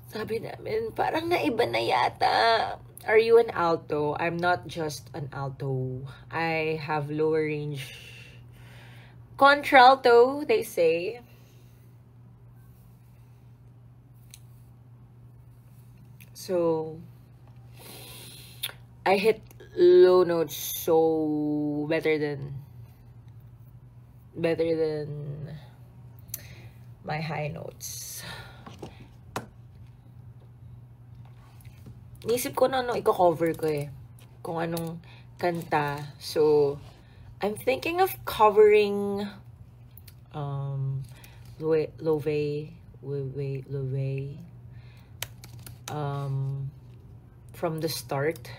Sabi namin, parang naiba na yata. Are you an alto? I'm not just an alto. I have lower range. Contralto, they say. So, I hit low notes so better than my high notes. Nisip ko na anong i-cover ko eh. Kung anong kanta. So, I'm thinking of covering Love from the start.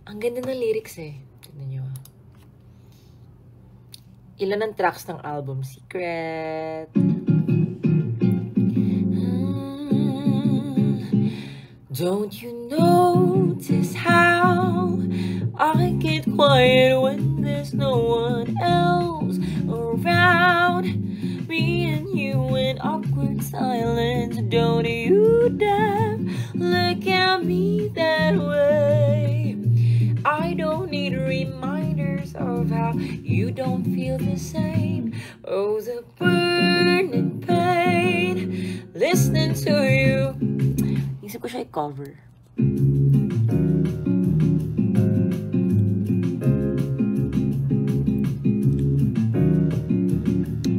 Ang ganda ng lyrics eh. Tignan nyo. Ilan ang tracks ng album? Secret. Don't you notice how I get quiet when there's no one else around? Me and you in awkward silence. Don't you dare look at me that way. I don't need reminders of how you don't feel the same. Oh, the burning pain listening to you. Isip ko siya i-cover.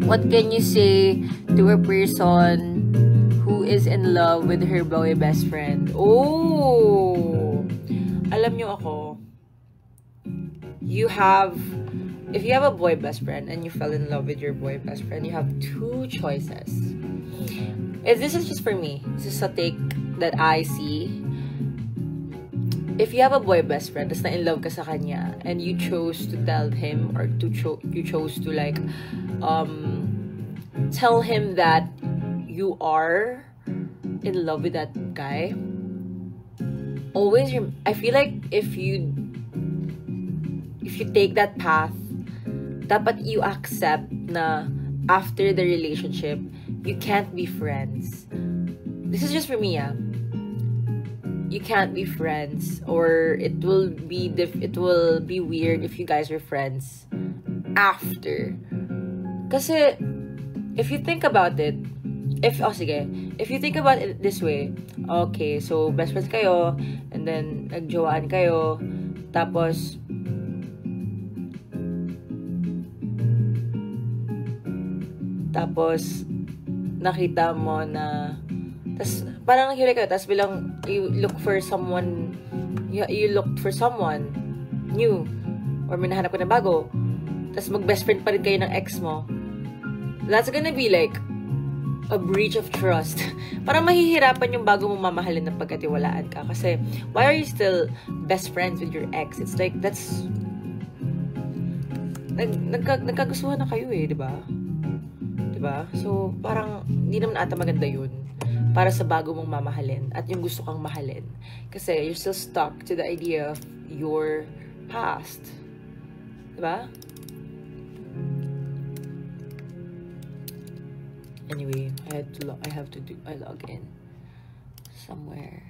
What can you say to a person who is in love with her boy best friend? Oh! Alam nyo ako, if you have a boy best friend and you fell in love with your boy best friend, you have two choices. If this is just for me, this is a take that I see. If you have a boy best friend, tas na in love ka sa kanya, and you chose to tell him, or you chose to like, tell him that you are in love with that guy, always, I feel like if you take that path, dapat you accept na after the relationship, you can't be friends. This is just for me, you can't be friends, or it will be weird if you guys are friends after. Kasi if you think about it, if you think about it this way, okay, so best friends kayo, and then nagjowaan kayo, tapos nakita mo na, tas parang naghiwalay kayo, tas bilang you looked for someone new, or may nahanap ko na bago, tas mag best friend pa rin kayo ng ex mo, that's gonna be like a breach of trust. Parang mahihirapan yung bago mong mamahalin na pagkatiwalaan ka. Kasi, why are you still best friends with your ex? It's like, that's nagkagustuhan na kayo eh, di ba? Diba? So, parang, hindi naman ata maganda yun para sa bago mong mamahalin at yung gusto kang mahalin. Kasi, you're still stuck to the idea of your past. Diba? Anyway, I log in somewhere.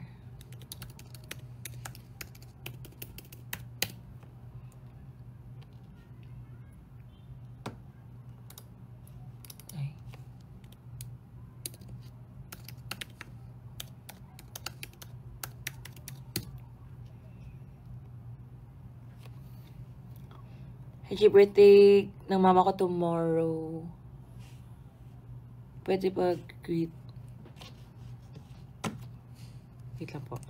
Happy birthday ng mama ko tomorrow. Pwede ba greet? Wait lang po.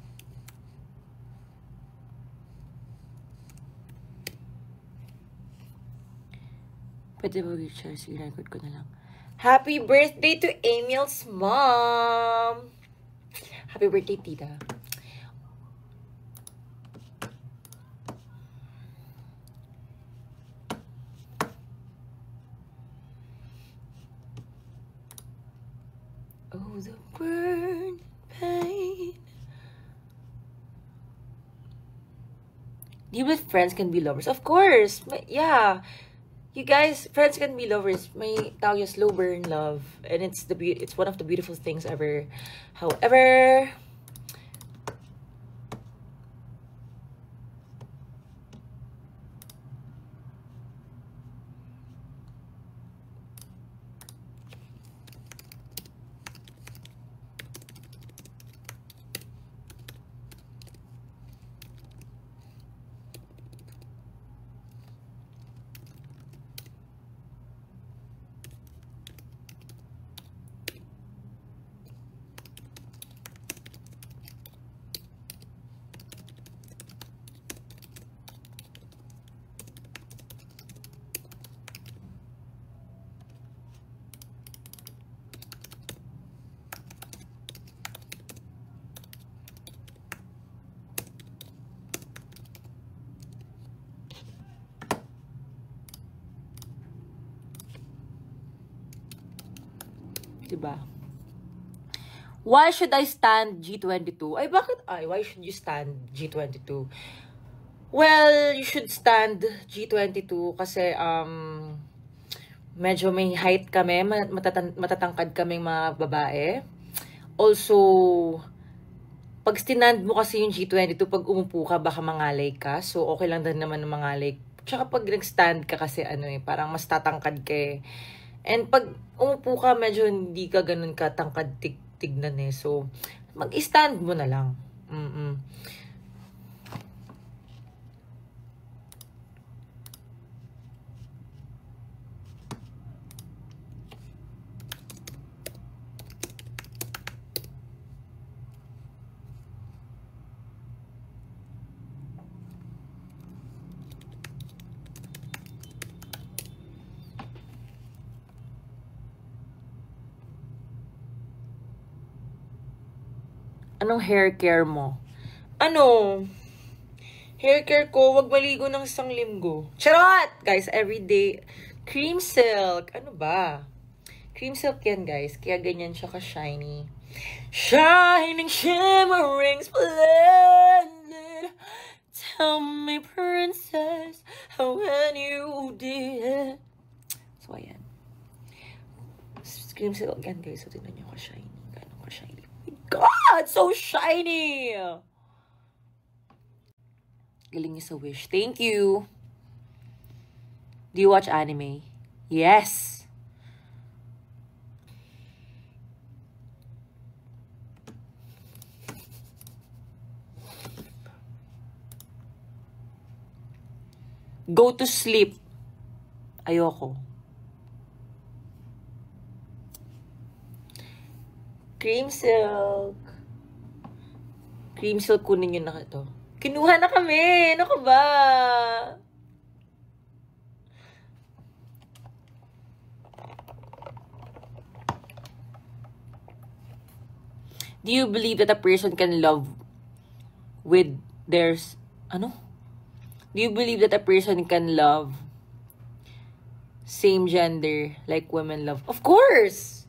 Pwede ba greet siya? Sige, record ko na lang. Happy birthday to Emil's mom! Happy birthday, tita. Oh, the burn pain. You with friends can be lovers. Of course. Yeah. You guys, friends can be lovers. May tawag yung slow burn love. And it's one of the beautiful things ever. However, diba? Why should I stand G22? Ay, bakit? Ay, why should you stand G22? Well, you should stand G22 kasi, medyo may height kami, matatangkad kaming mga babae. Also, pag stinand mo kasi yung G22, pag umupo ka, baka mangalay ka. So, okay lang din naman ng mangalay. Tsaka pag nag-stand ka kasi, parang mas tatangkad ka eh. And pag umupo ka, medyo hindi ka ganun katangkad tignan eh. So, mag-stand mo na lang. Anong hair care mo? Hair care ko, wag maligo ng isang linggo. Charot! Guys, everyday. Cream silk. Ano ba? Cream silk yan, guys. Kaya ganyan siya ka-shiny. Shining, shimmering, splendid. Tell me, princess, how when you did. So, ayan. Cream silk yan, guys. So, tignan nyo ka-shiny. Ganun ka-shiny. God, so shiny! Galing niya sa Wish. Thank you. Do you watch anime? Yes. Go to sleep. Ayoko. Cream silk. Cream silk, kunin nyo na ito. Kinuha na kami! Ano ka ba? Do you believe that a person can love with theirs... Do you believe that a person can love same gender like women love? Of course!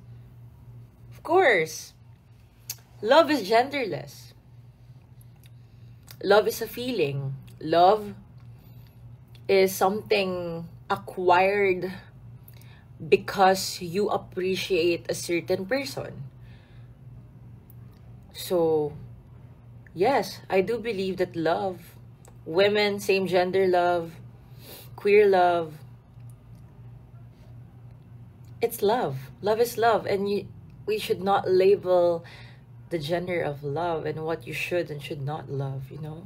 Of course! Love is genderless. Love is a feeling. Love is something acquired because you appreciate a certain person. So, yes, I do believe that love, women, same gender love, queer love, it's love. Love is love. And we should not label the gender of love and what you should and should not love, you know?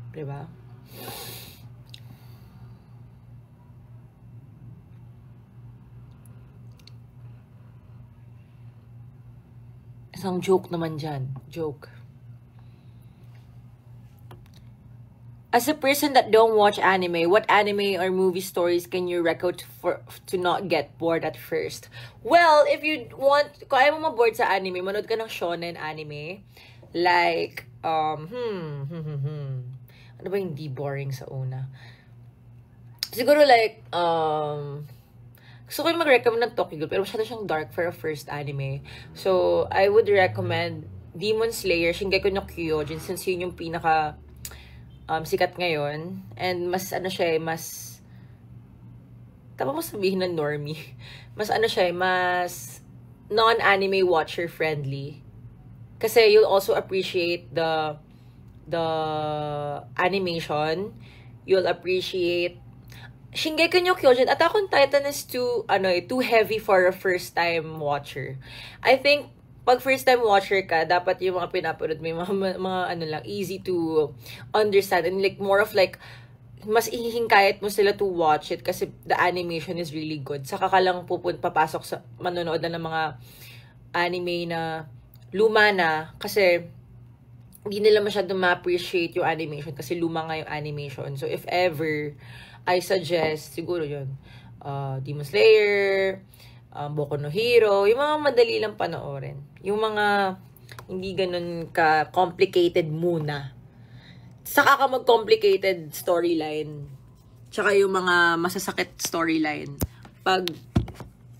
Diba? Isang joke naman dyan. Joke. As a person that don't watch anime, what anime or movie stories can you recommend to not get bored at first? Well, if you want, kung ayaw mo ma-bored sa anime, manood ka ng shonen anime. Like, ano ba yung di boring sa una? Siguro like, gusto ko yung mag-recommend ng Tokyo Ghoul, pero masyado siyang dark for a first anime. So, I would recommend Demon Slayer, Shingeki no Kyojin, since yun yung pinaka sikat ngayon. And mas ano siya, mas tama mo sabihin na normie. Mas ano siya, mas non-anime watcher friendly. Kasi you'll also appreciate the animation. You'll appreciate Shingeki no Kyojin. Attack on Titan is too heavy for a first time watcher. I think pag first time watcher ka, dapat yung mga pinapanood may mga ano lang, easy to understand and like more of like mas ihihingkayat mo sila to watch it kasi the animation is really good. Saka ka lang papasok sa manonood na ng mga anime na luma na kasi hindi nila masyadong ma-appreciate yung animation kasi luma nga yung animation. So if ever, I suggest siguro yun, Demon Slayer, Boku no Hero, yung mga madali lang panoorin. Yung mga hindi ganun ka-complicated muna. Saka ka mag-complicated storyline. Tsaka yung mga masasakit storyline. Pag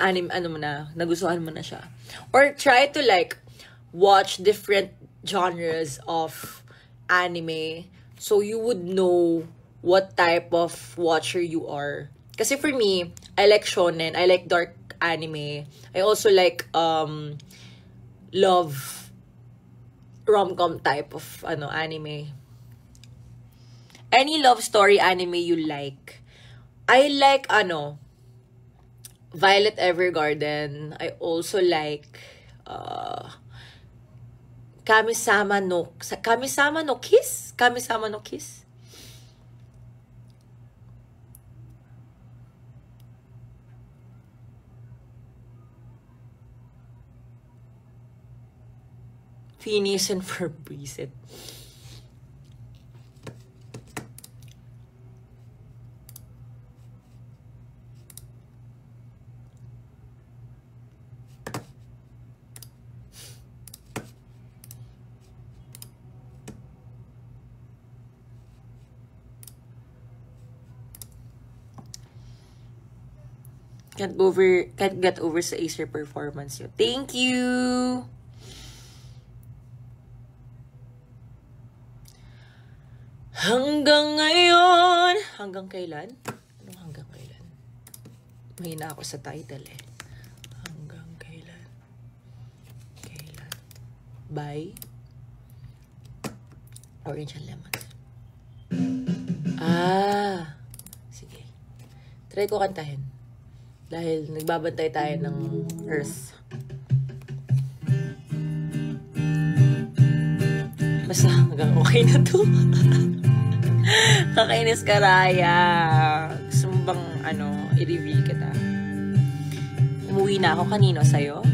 nagustuhan mo na siya. Or try to like watch different genres of anime so you would know what type of watcher you are. Kasi for me, I like shonen, I like dark anime. I also like love rom-com type of anime. Any love story anime you like. I like Violet Evergarden. I also like Kami-sama no Kiss? Kami-sama no Kiss? Phineas and Ferb Reset. Can't get over sa Acer performance yun. Thank you! Hanggang ngayon! Hanggang kailan? Anong hanggang kailan? Mahina ako sa title eh. Hanggang kailan? Kailan? By Orange and Lemon. Sige. Try ko kantahin. Dahil nagbabantay tayo ng Earth. Basta hanggang okay na to. Kakainis ka, Raya. Gusto mo bang, i-reveal kita? Umuwi na ako kanino sa'yo?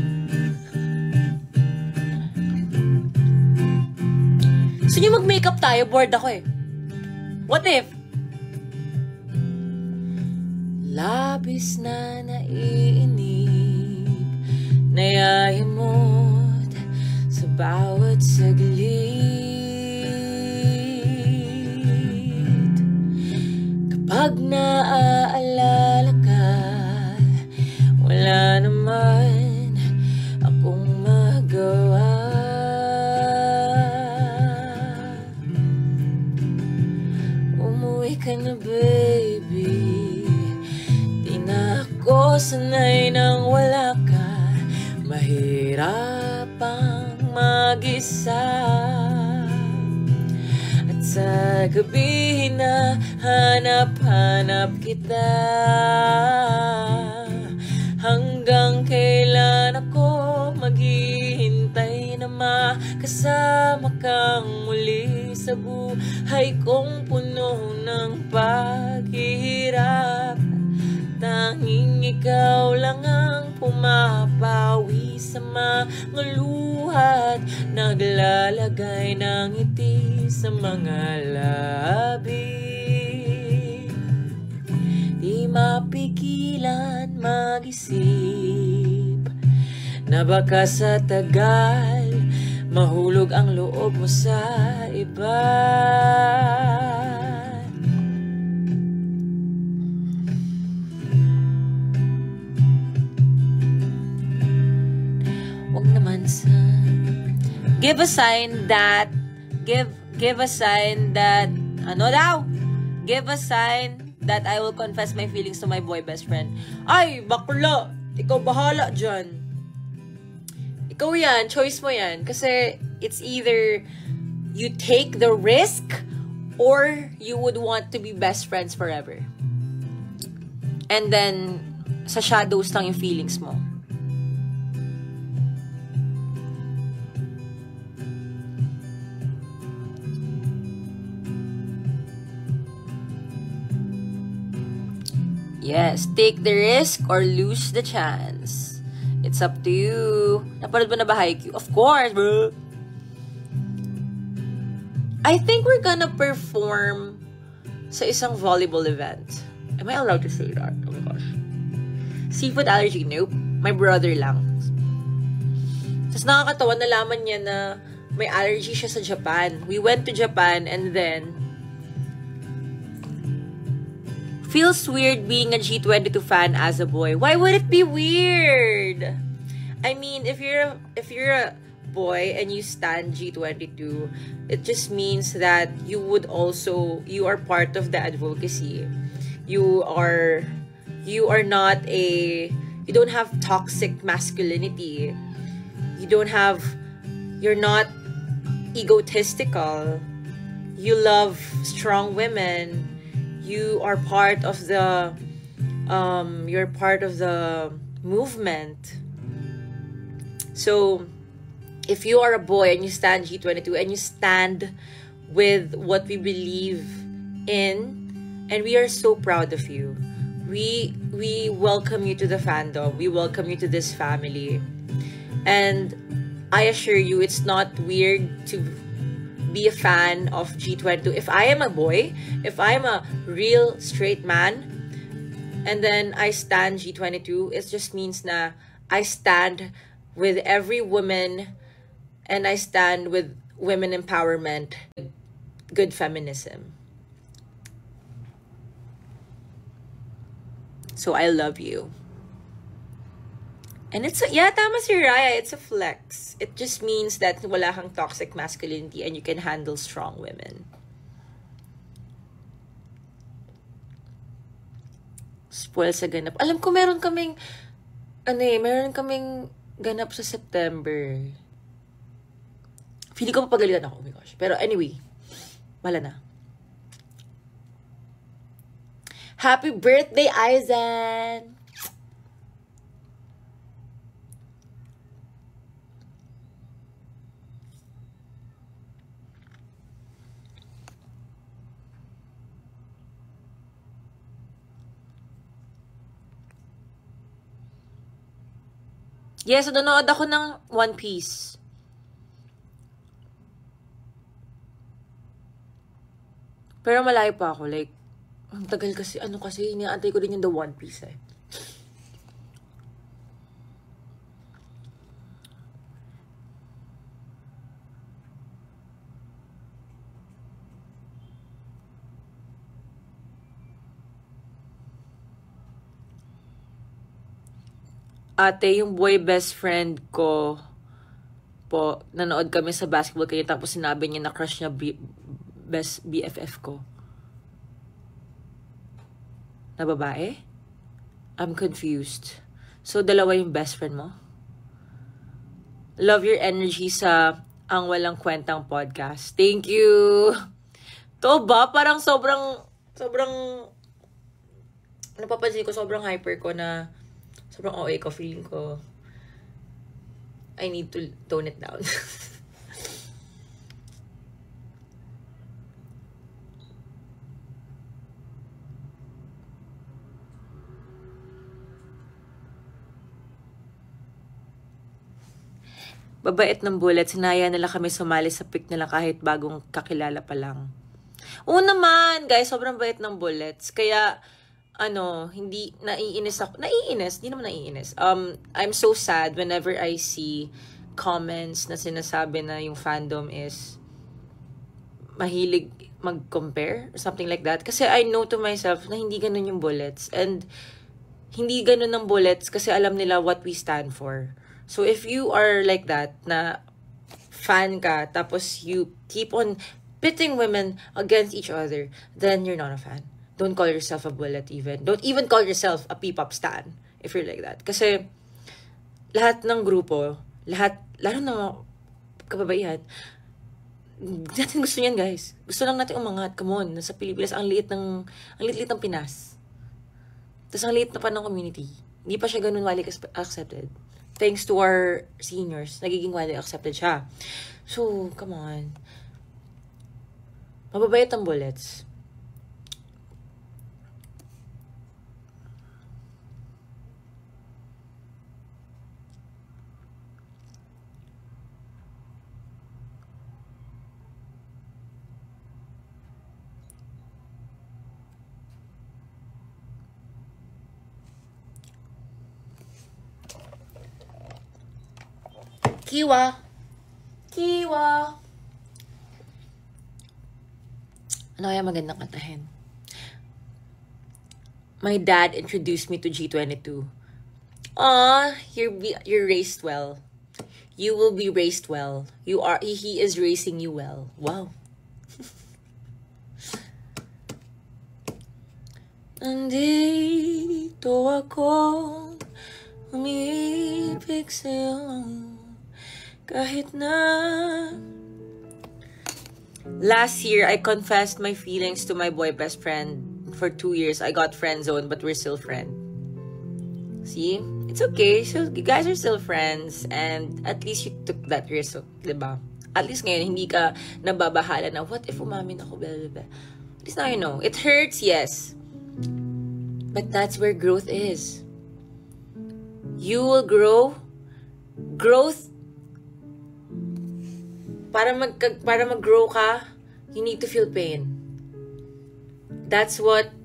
Gusto niyo mag-makeup tayo? Bored ako eh. What if? Labis na naiinip, nayayamot sa bawat saglit. Kapag naaalala ka, wala naman akong magawa. Umuwi ka na, baby. Ako sanay nang wala ka, mahirapang mag-isa. At sa gabi na hanap-hanap kita, hanggang kailan ako maghihintay na makasama kang muli sa buhay kong puno ng paghihirap. Tanging ikaw lang ang pumapawi sa mga luhat, naglalagay ng ngiti sa mga labi. Di mapigilan mag-isip na baka sa tagal mahulog ang loob mo sa iba. Give a sign that Ano daw? Give a sign that I will confess my feelings to my boy best friend. Ay, bakla! Ikaw bahala dyan. Ikaw yan. Choice mo yan. Kasi it's either you take the risk or you would want to be best friends forever. And then, sa shadows lang yung feelings mo. Yes, take the risk or lose the chance. It's up to you. Napanood mo na ba Haikyuu? Of course, bro. I think we're gonna perform sa isang volleyball event. Am I allowed to say that? Oh my gosh. Seafood allergy? Nope. My brother lang. Tapos nakakatawa, nalaman niya na may allergy siya sa Japan. We went to Japan and then feels weird being a G22 fan as a boy. Why would it be weird? I mean, if you're a boy and you stan G22, it just means that you are part of the advocacy. You don't have toxic masculinity. You're not egotistical. You love strong women. You are part of the movement. So if you are a boy and you stand G22 and you stand with what we believe in, and we are so proud of you. We welcome you to the fandom. We welcome you to this family. And I assure you, it's not weird to be a fan of G22. If I am a boy, if I'm a real straight man, and then I stand G22, it just means na I stand with every woman and I stand with women empowerment, good feminism. So I love you. And tama si Raya, it's a flex. It just means that wala kang toxic masculinity and you can handle strong women. Spoil sa ganap. Alam ko meron kaming ganap sa September. Feeling ko mapagalitan ako, oh my gosh. Pero anyway, wala na. Happy birthday, Aizen! Yes, nanonood ako ng One Piece. Pero malayo pa ako. Like, ang tagal kasi, iniantay ko din yung The One Piece eh. Ate, yung boy best friend ko po, nanood kami sa basketball kaya tapos sinabi niya na crush niya best BFF ko. Na babae? I'm confused. So, dalawa yung best friend mo? Love your energy sa Ang Walang Kwentang podcast. Thank you! To ba? Parang sobrang napapansin ko, sobrang hyper ko na sobrang OA ko, feeling ko I need to tone it down. Babait ng bullet, sinaya nila kami sumali sa pick nila kahit bagong kakilala pa lang. Oo naman, guys, sobrang bait ng bullets. Kaya, hindi naiinis ako. Naiinis, hindi naman naiinis. I'm so sad whenever I see comments na sinasabi na yung fandom is mahilig mag-compare or something like that. Kasi I know to myself na hindi ganun yung bullets. And hindi ganun ng bullets kasi alam nila what we stand for. So if you are like that, na fan ka, tapos you keep on pitting women against each other, then you're not a fan. Don't call yourself a bullet even. Don't even call yourself a P-pop stan if you're like that. Kasi lahat ng grupo, lalo ng mga kababaihan, natin gusto niyan, guys. Gusto lang natin umangat. Come on, nasa Pilipinas, ang liit ng Pinas. Tapos ang liit na pa ng community. Hindi pa siya ganun widely accepted. Thanks to our seniors, nagiging widely accepted siya. So, come on. Mababayat ang bullets. Kiwa. Ano kaya magandang kantahin? My dad introduced me to G22. You're raised well. You will be raised well. He is raising you well. Wow. Nandito ako, umibig sa'yo. Kahit na. Last year, I confessed my feelings to my boy best friend. For 2 years, I got friend zoned, but we're still friends. See? It's okay. So, you guys are still friends. And at least you took that risk, diba? At least ngayon, hindi ka nababahala na, what if umamin ako, blah, blah, blah. At least now you know. It hurts, yes. But that's where growth is. You will grow. Growth, para mag-grow ka, you need to feel pain. That's what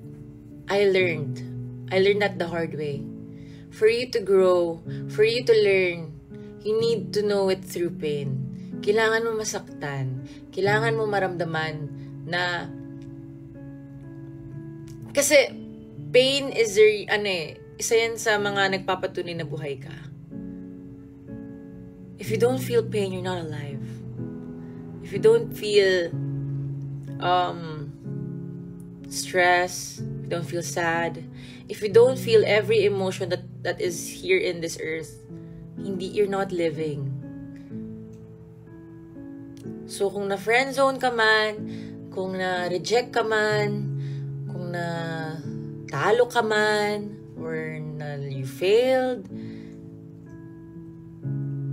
I learned. I learned that the hard way. For you to grow, for you to learn, you need to know it through pain. Kailangan mo masaktan. Kailangan mo maramdaman na, kasi pain is isa yan sa mga nagpapatunay na buhay ka. If you don't feel pain, you're not alive. If you don't feel stress, if you don't feel sad, if you don't feel every emotion that is here in this earth, you're not living. So kung na-friend zone ka man, kung na-reject ka man, kung na-talo ka man, or you failed,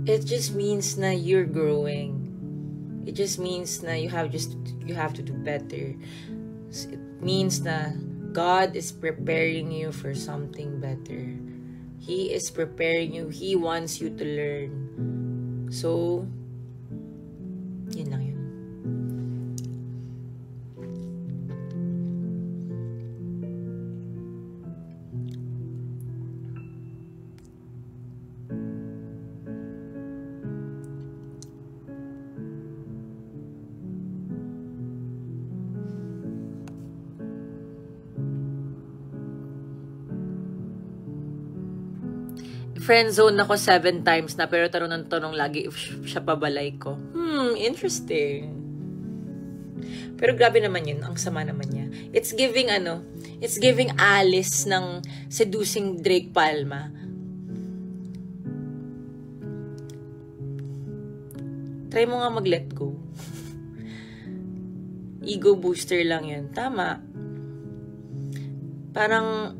it just means na you're growing. It just means na you have to do better. It means na God is preparing you for something better. He is preparing you. He wants you to learn. So, yun lang yun. Friendzone ako 7 times na, pero tanong lagi if siya pabalay ko. Interesting. Pero grabe naman yun, ang sama naman niya. It's giving Alice ng seducing Drake Palma. Try mo nga mag-let go. Ego booster lang yun. Tama. Parang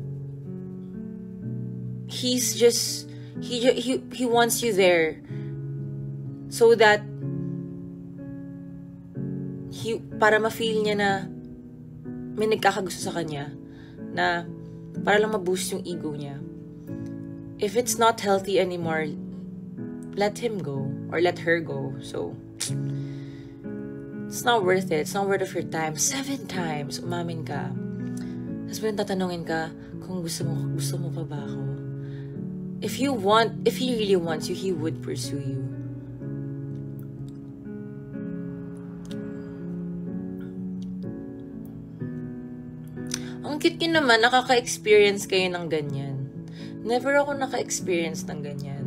he wants you there so that para ma-feel niya na may nagkakagusto sa kanya, na para lang ma-boost yung ego niya. If it's not healthy anymore, let him go or let her go. So it's not worth it. It's not worth of your time. 7 times umamin ka, tapos parang tatanungin ka kung gusto mo pa ba ako. If he really wants you, he would pursue you. Ang cute nyo naman, nakaka-experience kayo ng ganyan. Never ako naka-experience ng ganyan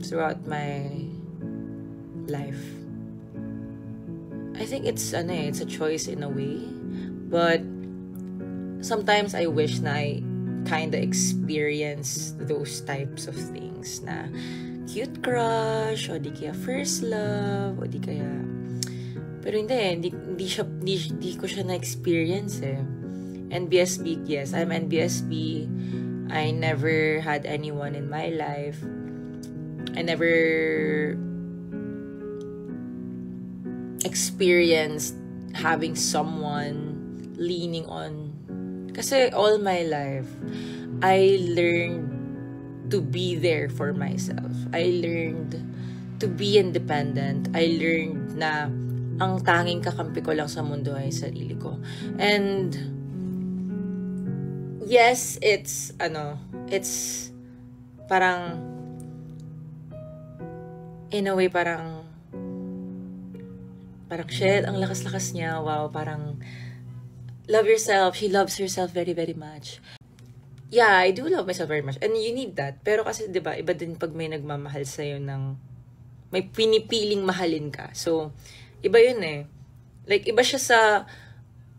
throughout my life. I think it's a choice in a way. But sometimes I wish na I kinda experience those types of things na cute crush, o di kaya first love, o di kaya... Pero hindi ko siya na-experience eh. NBSB, yes, I'm NBSB. I never had anyone in my life. I never experienced having someone leaning on. Kasi all my life, I learned to be there for myself. I learned to be independent. I learned na ang tanging kakampi ko lang sa mundo ay sarili ko. And yes, it's parang in a way parang shit, ang lakas-lakas niya. Wow, parang love yourself. She loves herself very, very much. Yeah, I do love myself very much. And you need that. Pero kasi, di ba, iba din pag may nagmamahal sa'yo ng may pinipiling mahalin ka. So, iba yun eh. Like, iba siya sa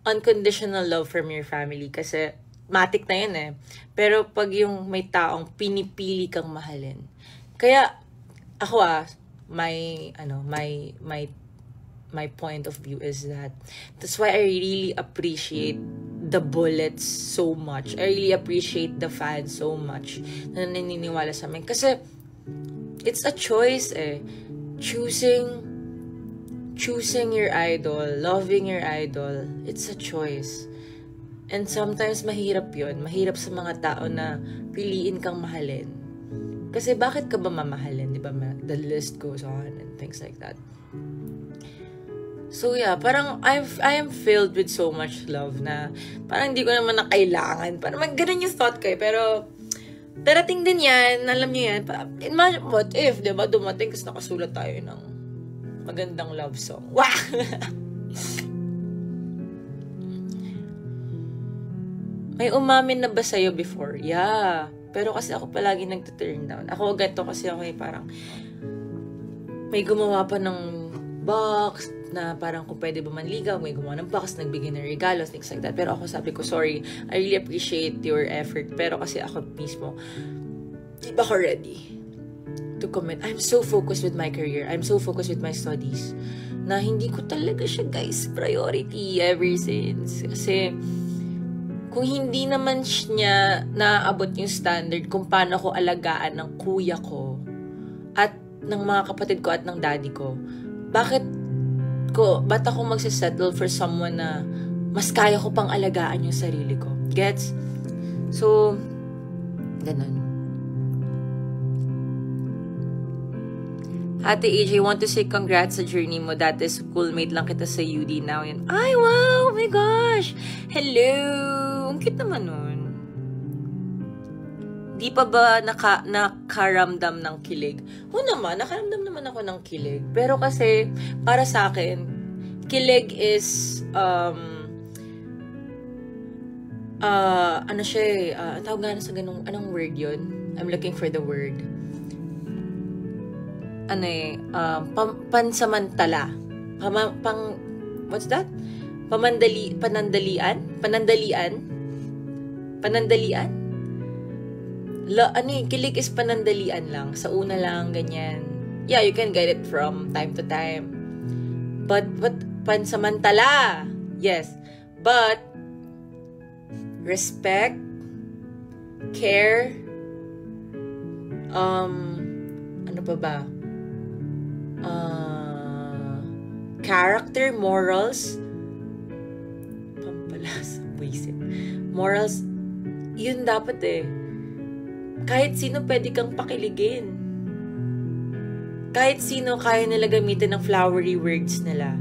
unconditional love from your family. Kasi, matik na yun eh. Pero pag yung may taong pinipili kang mahalin. Kaya, ako my point of view is that's why I really appreciate the bullets so much. I really appreciate the fans so much na naniniwala sa amin. Kasi, it's a choice eh. Choosing your idol, loving your idol, it's a choice. And sometimes mahirap yun. Mahirap sa mga tao na piliin kang mahalin. Kasi bakit ka ba mamahalin? Diba? The list goes on and things like that. So yeah, parang I am filled with so much love na parang hindi ko naman na kailangan. Parang ganun yung thought ko eh. Pero darating din yan, alam niyo yan. Imagine, what if, diba, dumating kasi nakasulat tayo ng magandang love song. Wah! May umamin na ba sa'yo before? Yeah. Pero kasi ako palagi nagtuturn down. Ako ganito kasi ako eh, parang may gumawa pa ng box na parang kung pwede ba manligaw, may gumawa ng box, nagbigay ng regalo, things like that. Pero ako sabi ko, sorry, I really appreciate your effort. Pero kasi ako mismo, di ba ako ready to commit? I'm so focused with my career. I'm so focused with my studies na hindi ko talaga siya, guys, priority ever since. Kasi kung hindi naman niya naaabot yung standard kung paano ko alagaan ng kuya ko at ng mga kapatid ko at ng daddy ko, ba't ako magsisettle for someone na mas kaya ko pang alagaan yung sarili ko? Gets? So, ganun. Ate AJ, want to say congrats sa journey mo. Dati schoolmate lang kita sa UD. Now yun. Ay, wow! Oh my gosh! Hello! Ang cute naman nun. Di pa ba nakaramdam ng kilig? Oo naman, nakaramdam naman ako ng kilig. Pero kasi, para sa akin, kilig is, ano siya eh, ang tawag nga sa ganung, anong word yun? I'm looking for the word. Ano eh, pansamantala. What's that? Panandalian? Kilig is panandalian lang. Sa una lang, ganyan. Yeah, you can get it from time to time. But pansamantala. Yes. But, respect, care, ano pa ba? Character, morals, morals, yun dapat eh. Kahit sino pwede kang pakiligin. Kahit sino kaya nila gamitin ng flowery words nila.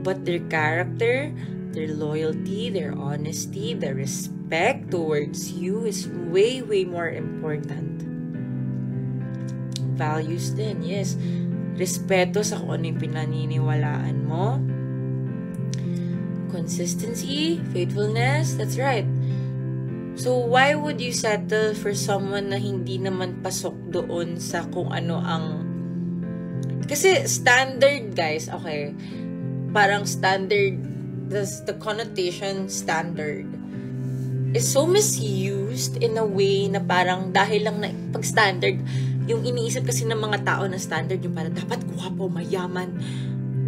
But their character, their loyalty, their honesty, their respect towards you is way, way more important. Values din, yes. Respeto sa kung ano yung pinaniniwalaan mo. Consistency, faithfulness, that's right. So, why would you settle for someone na hindi naman pasok doon sa kung ano ang... Kasi standard, guys, okay. parang standard, the connotation standard is so misused in a way na parang dahil lang na pag standard, yung iniisip kasi ng mga tao na standard, yung parang dapat guwapo, mayaman,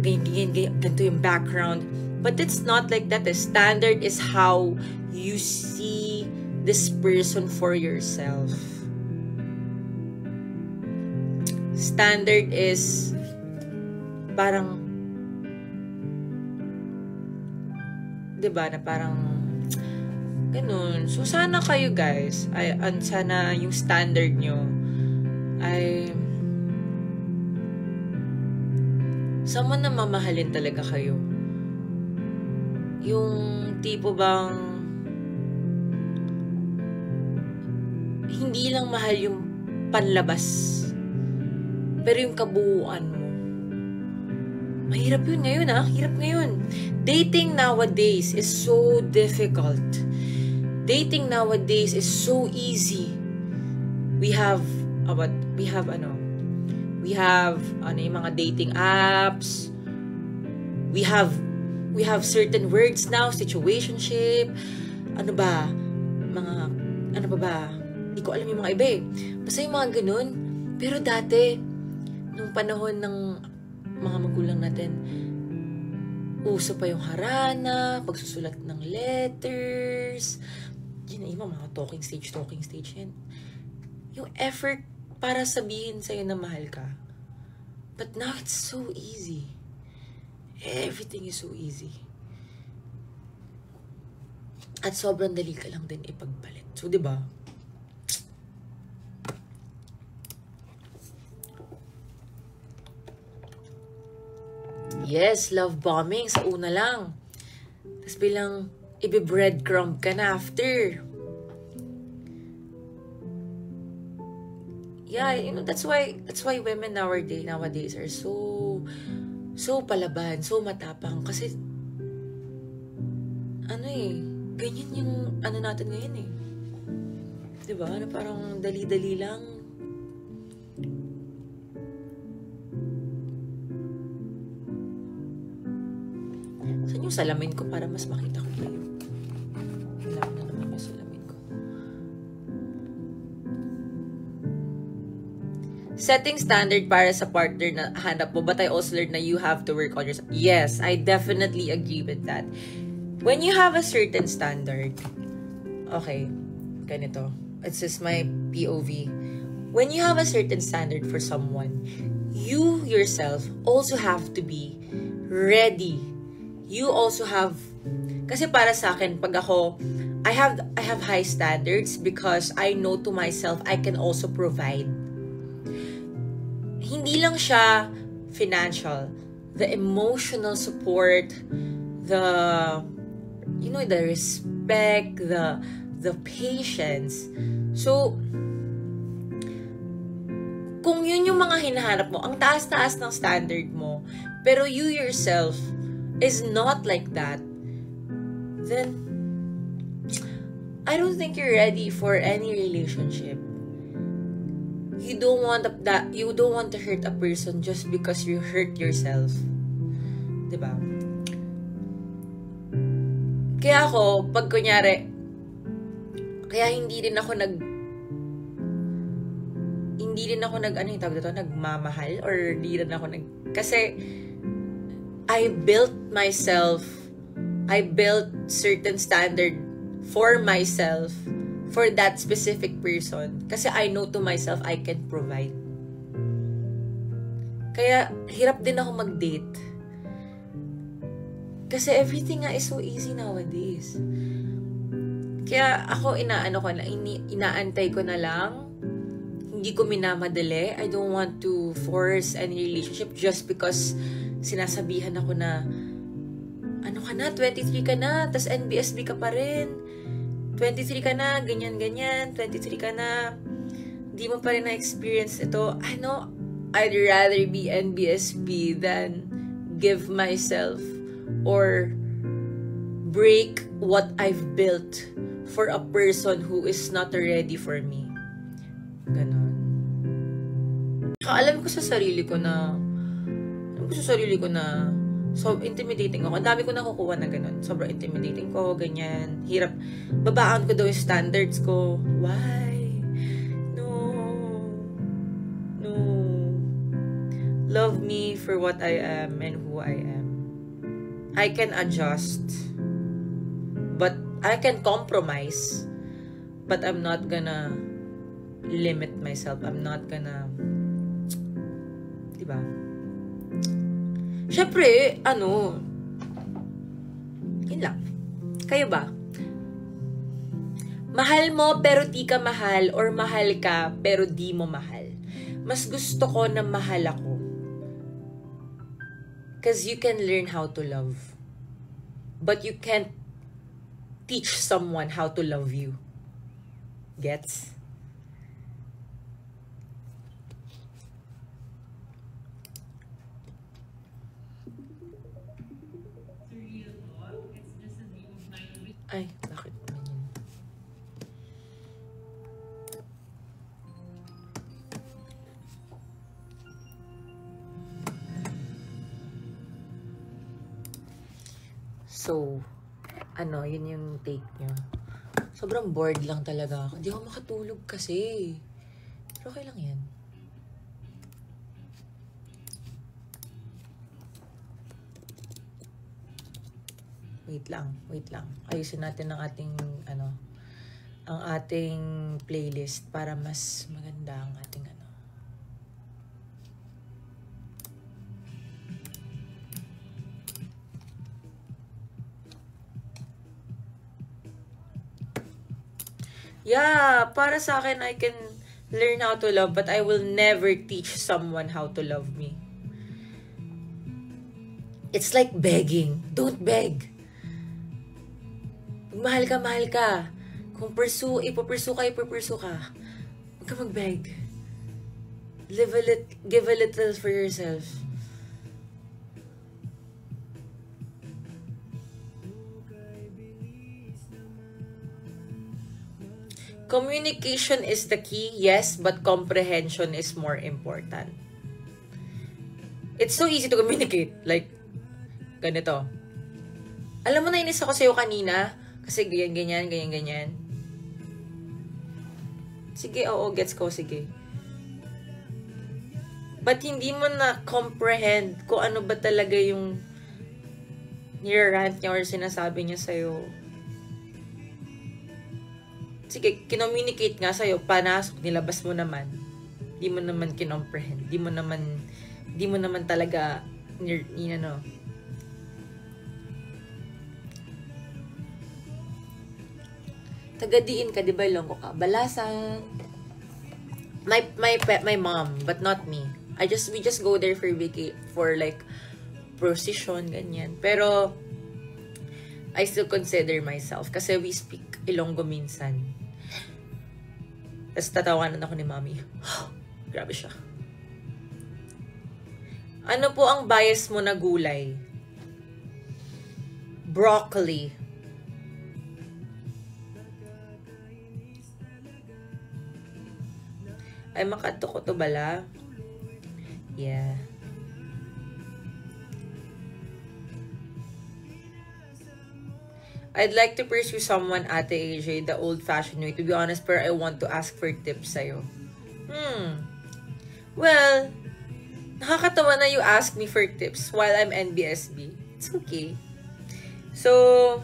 ganyan, ganito yung background. But it's not like that. The standard is how you see this person for yourself. Standard is parang, diba, na parang ganun. So, sana kayo guys, sana yung standard nyo ay someone na mamahalin talaga kayo. Yung tipo bang hindi lang mahal yung panlabas, pero yung kabuuan mo. Mahirap yun ngayon, hirap ngayon. Dating nowadays is so difficult. Dating nowadays is so easy. We have yung mga dating apps. We have certain words now, situationship. Ano ba? Hindi ko alam yung mga iba eh. Basta yung mga ganun. Pero dati, nung panahon ng mga magulang natin, uso pa yung harana, pagsusulat ng letters. Yun na yung mga talking stage yan. Yung effort para sabihin sa'yo na mahal ka. But now it's so easy. Everything is so easy. At sobrang dali ka lang din ipagpalit. So, diba? Yes, love bombing sa una lang. Tapos bilang ibi-breadcrumb ka na after. Yeah, that's why women nowadays are so palaban, so matapang. Kasi ganyan yung natin ngayon eh. Diba? Na parang dali-dali lang. Saan yung salamin ko para mas makita ko kayo? Wala na naman yung salamin ko. Setting standard para sa partner na hanap mo, but I also learned na you have to work on yourself. Yes, I definitely agree with that. When you have a certain standard, okay, ganito. It's just my POV. When you have a certain standard for someone, you yourself also have to be ready. You also have, kasi para sa akin, pag ako, I have high standards because I know to myself I can also provide. Hindi lang siya financial, the emotional support, the respect, the patience. So, kung yun yung mga hinahanap mo, ang taas-taas ng standard mo, pero you yourself is not like that, then I don't think you're ready for any relationship. You don't want to hurt a person just because you hurt yourself. Diba? Kaya ako, pag kunyari, kaya hindi rin ako nagmamahal, or hindi rin ako kasi I built certain standard for myself, for that specific person. Kasi I know to myself I can provide. Kaya hirap din ako mag-date. Kasi everything nga is so easy nowadays. Kaya ako inaantay ko na lang. Hindi ko minamadali. I don't want to force any relationship just because sinasabihan ako na 23 ka na, tas NBSB ka pa rin. 23 ka na, ganyan-ganyan. 23 ka na, di mo pa rin na-experience ito. I'd rather be NBSB than give myself or break what I've built for a person who is not ready for me. Ganon. Alam ko sa sarili ko na So, intimidating ako. Ang dami ko nakukuha na ganun. Sobrang intimidating ko, ganyan. Hirap. Babaan ko daw yung standards ko. Why? No. No. Love me for what I am and who I am. I can adjust. But I can compromise. But I'm not gonna limit myself. I'm not gonna... Diba? Syempre, yun lang. Kayo ba? Mahal mo pero di ka mahal, or mahal ka pero di mo mahal? Mas gusto ko na mahal ako. Because you can learn how to love. But you can't teach someone how to love you. Gets? Ay, bakit ganyan? So, yun yung take nyo. Sobrang bored lang talaga ako. Hindi ako makatulog kasi. Pero okay lang yan. Wait lang. Ayusin natin ang ating, ang ating playlist para mas maganda ang ating, Yeah, para sa akin, I can learn how to love, but I will never teach someone how to love me. It's like begging. Don't beg. Mahal ka. Kung ipupursue ka. Huwag ka mag-beg. Give a little for yourself. Communication is the key, yes, but comprehension is more important. It's so easy to communicate. Like, ganito. Alam mo, nainis ako sa'yo kanina. Kasi ganyan. Sige, oo, gets ko, sige. But hindi mo na-comprehend kung ano ba talaga yung nirarant niya or sinasabi niya sa'yo. Sige, kinommunicate nga sa'yo, panasok, nilabas mo naman. Di mo naman kinomprehend. Di mo naman talaga, Tagadiin ka, di ba, Ilonggo ka? Balasan. My mom, but not me. We just go there for like, procession, ganyan. Pero, I still consider myself, kasi we speak Ilonggo minsan. Tapos tatawanan ako ni Mami. Grabe siya. Ano po ang bias mo na gulay? Broccoli. Ay, makato ko to bala. Yeah. I'd like to pursue someone, Ate AJ, the old-fashioned way. To be honest, pero I want to ask for tips sa'yo. Well, nakakatawa na you ask me for tips while I'm NBSB. It's okay. So,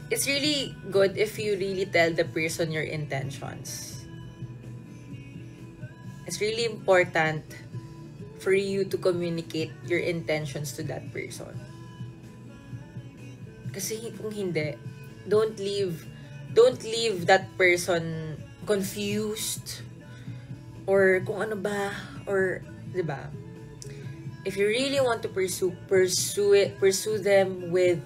it's really good if you really tell the person your intentions. It's really important for you to communicate your intentions to that person. Kasi kung hindi, don't leave that person confused or kung ano ba, or 'di ba? If you really want to pursue them with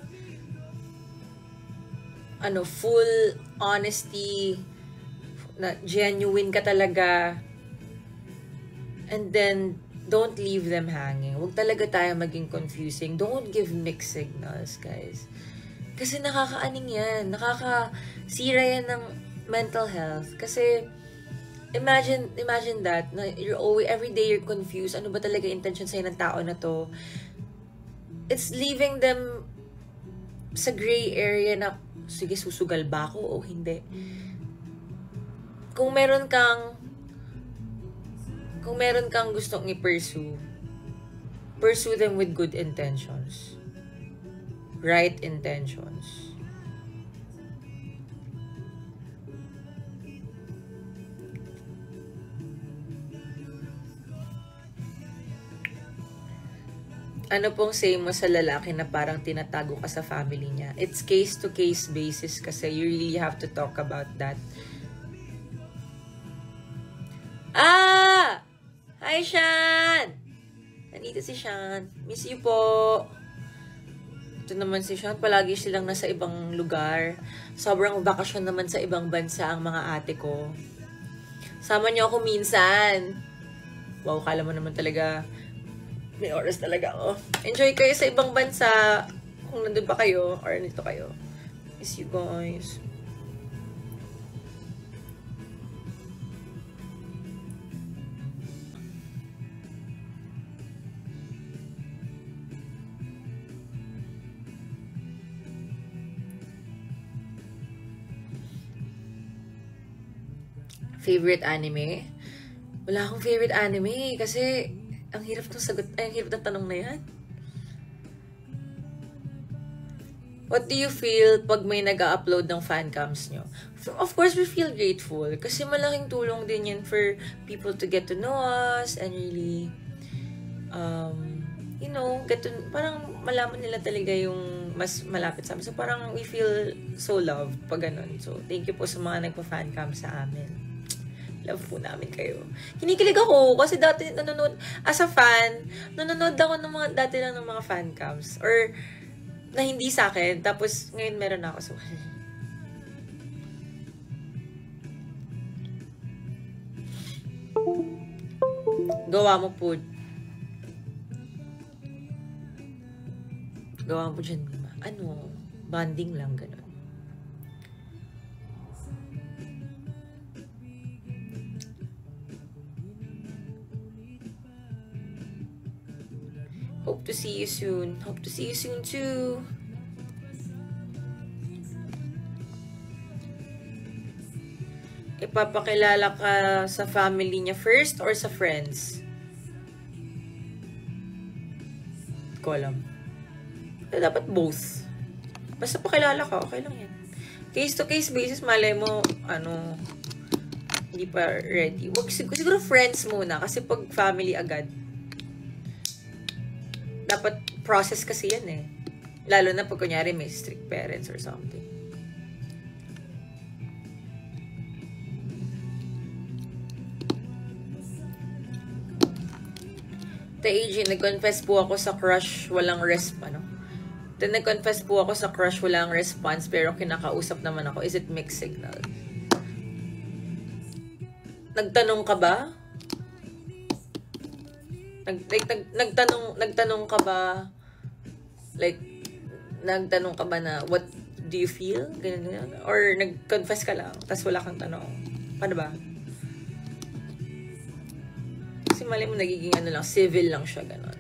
full honesty, na genuine ka talaga, and then don't leave them hanging. Huwag talaga tayo maging confusing. Don't give mixed signals, guys. Kasi nakakaaning yan. Nakakasira yan ng mental health. Kasi, imagine that. Na you're always, every day you're confused. Ano ba talaga intention sa'yo ng tao na to? it's leaving them sa gray area na, sige, susugal ba ako o hindi? Kung meron kang gustong i-pursue, pursue them with good intentions. Right intentions. Ano pong say mo sa lalaki na parang tinatago ka sa family niya? It's case-to-case basis kasi you really have to talk about that. Ah! Hi, Sean! Nandito si Sean. Miss you po. Ito naman si Sean. Palagi silang nasa ibang lugar. Sobrang bakasyon naman sa ibang bansa ang mga ate ko. Sama niyo ako minsan. Wow, kala mo naman talaga may oras talaga ako. Enjoy kayo sa ibang bansa. Kung nandun pa kayo or nito kayo. Miss you guys. Favorite anime? Wala akong favorite anime kasi ang hirap ng sagot, ang hirap ng tanong na yan. What do you feel pag may nag-upload ng fan cams nyo? Of course, we feel grateful kasi malaking tulong din yan for people to get to know us and really, you know, parang malaman nila talaga yung mas malapit sa amin. So, parang we feel so loved pag ganun. So, thank you po sa mga nagpa-fan cam sa amin. Love po namin kayo. Kinikilig ako kasi dati nanonood, as a fan, nanonood ako ng mga, dati lang ng mga fan cams. Or, na hindi sa akin. Tapos, ngayon meron ako. So, gawa mo po. Gawa mo dyan. Ano? Bonding lang, gano'n. Hope to see you soon. Hope to see you soon too. Ipapakilala ka sa family niya first or sa friends? Hindi ko alam. Dapat both. Basta pakilala ka, okay lang yan. Case to case basis, malay mo, hindi pa ready. Siguro friends muna kasi pag family agad, dapat process kasi yan eh. Lalo na pag kunyari may strict parents or something. AJ, nag-confess po ako sa crush, walang response. Nag-confess po ako sa crush, walang response, pero kinakausap naman ako. Is it mixed signal? Nagtanong ka ba? Nagtanong ka ba? Like, nagtanong ka ba na, what do you feel? Ganyan. Or nag-confess ka lang, tas wala kang tanong. Paano ba? Kasi mali mo nagiging lang, civil lang siya, gano'n.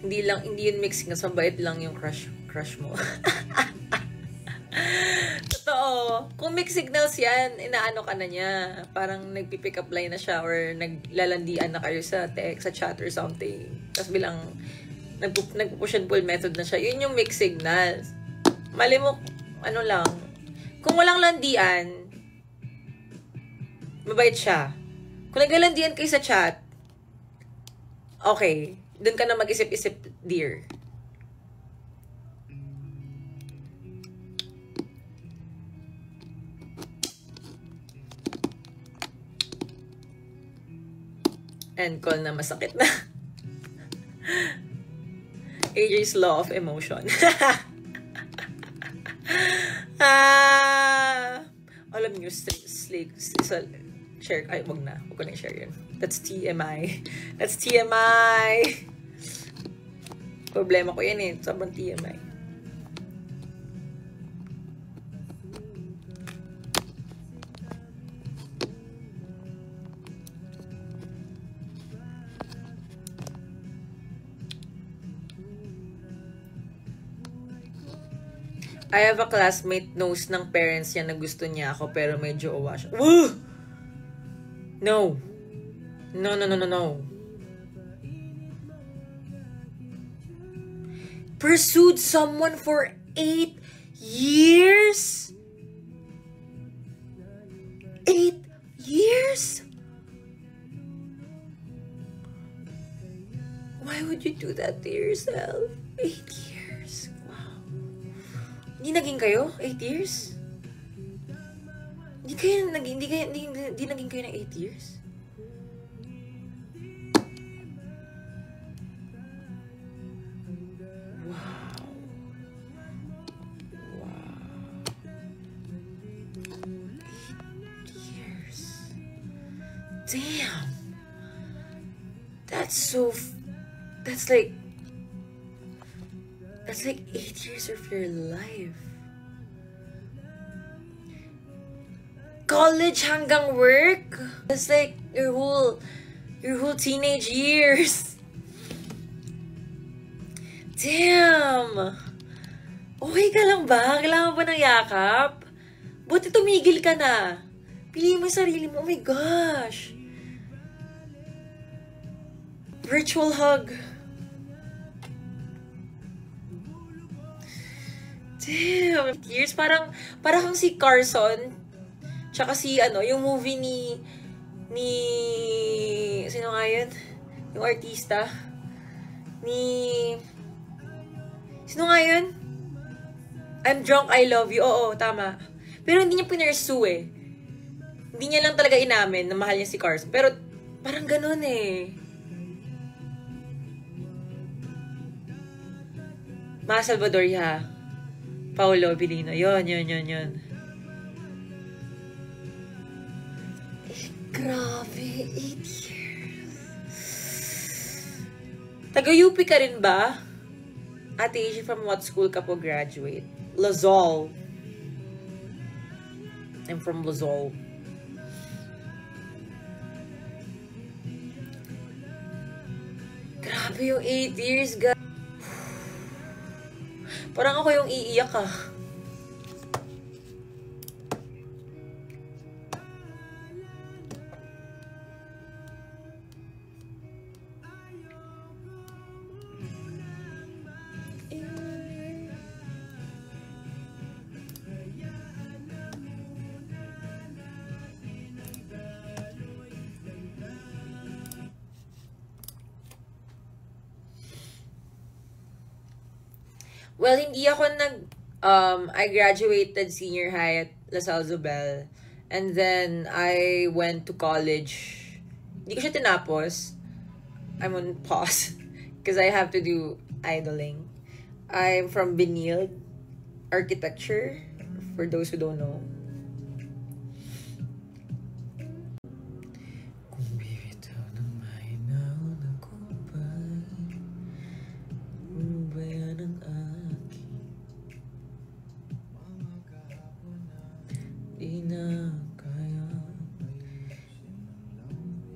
Hindi yun mixing, mabait lang yung crush mo. Totoo. Kung mixed signals yan, inaano ka na niya. Parang nagpipick up line na siya or naglalandian na kayo sa text, sa chat or something. Tapos bilang nagpo-push and pull method na siya. Yun yung mixed signals. Mali mo, lang. Kung walang landian, mabait siya. Kung naglalandian kayo sa chat, okay. Doon ka na mag-isip-isip, dear. And call na masakit na. AJ's law of emotion. Alam niyo, share. Ay, wag na. Wag ko na i-share yun. That's TMI. That's TMI. Problema ko yan eh. Sobrang TMI. I have a classmate knows ng parents niya na gusto niya ako pero medyo uwa siya. Woo! No. No, no, no, no, no. Pursued someone for 8 years? 8 years? Why would you do that to yourself? 8 years? Wow. Hindi naging kayo? 8 years? Hindi naging kayo ng 8 years? Wow. Wow. 8 years. Damn. That's like 8 years of your life. College hanggang work. That's like your whole teenage years. Damn. Okay ka lang ba? Kailangan ba ng yakap? Buti tumigil ka na. Piliin mo yung sarili mo. Oh my gosh. Virtual hug. Damn. Years. Parang kang si Carson. Tsaka si, yung movie ni, sino nga yun? Yung artista. Sino nga yun? I'm drunk, I love you. Oo, tama. Pero hindi niya pinursue eh. Hindi niya lang talaga inamin na mahal niya si Carson. Pero, parang ganun eh. Ma Salvador, ha? Paolo Abilino. Yun. Grabe, 8 years. Taga-UP ka rin ba? Ate Asia, from what school ka po graduate? Lazol. I'm from Lazol. Grabe yung 8 years, guys. Parang ako yung iiyak ah. Well, hindi ako I graduated senior high at LaSalle Zobel. And then, I went to college. Hindi ko siya tinapos. I'm on pause. Because I have to do idling. I'm from Benilde Architecture. For those who don't know.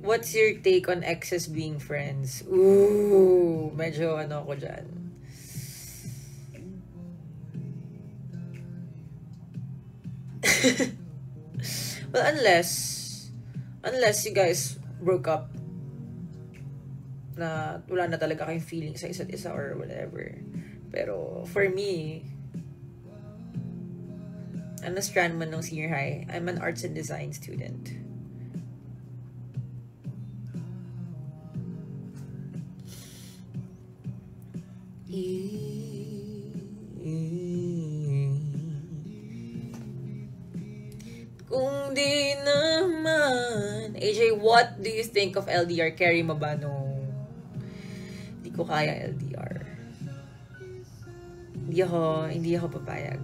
What's your take on exes being friends? Ooh, medyo ako dyan. Well, unless you guys broke up, na wala na talaga kayong feeling sa isa't isa or whatever. Pero, for me, I'm a strandman ng senior high. I'm an arts and design student. Kung di naman. AJ, what do you think of LDR? Carry mo ba? No. Hindi ko kaya LDR. Hindi ako papayag.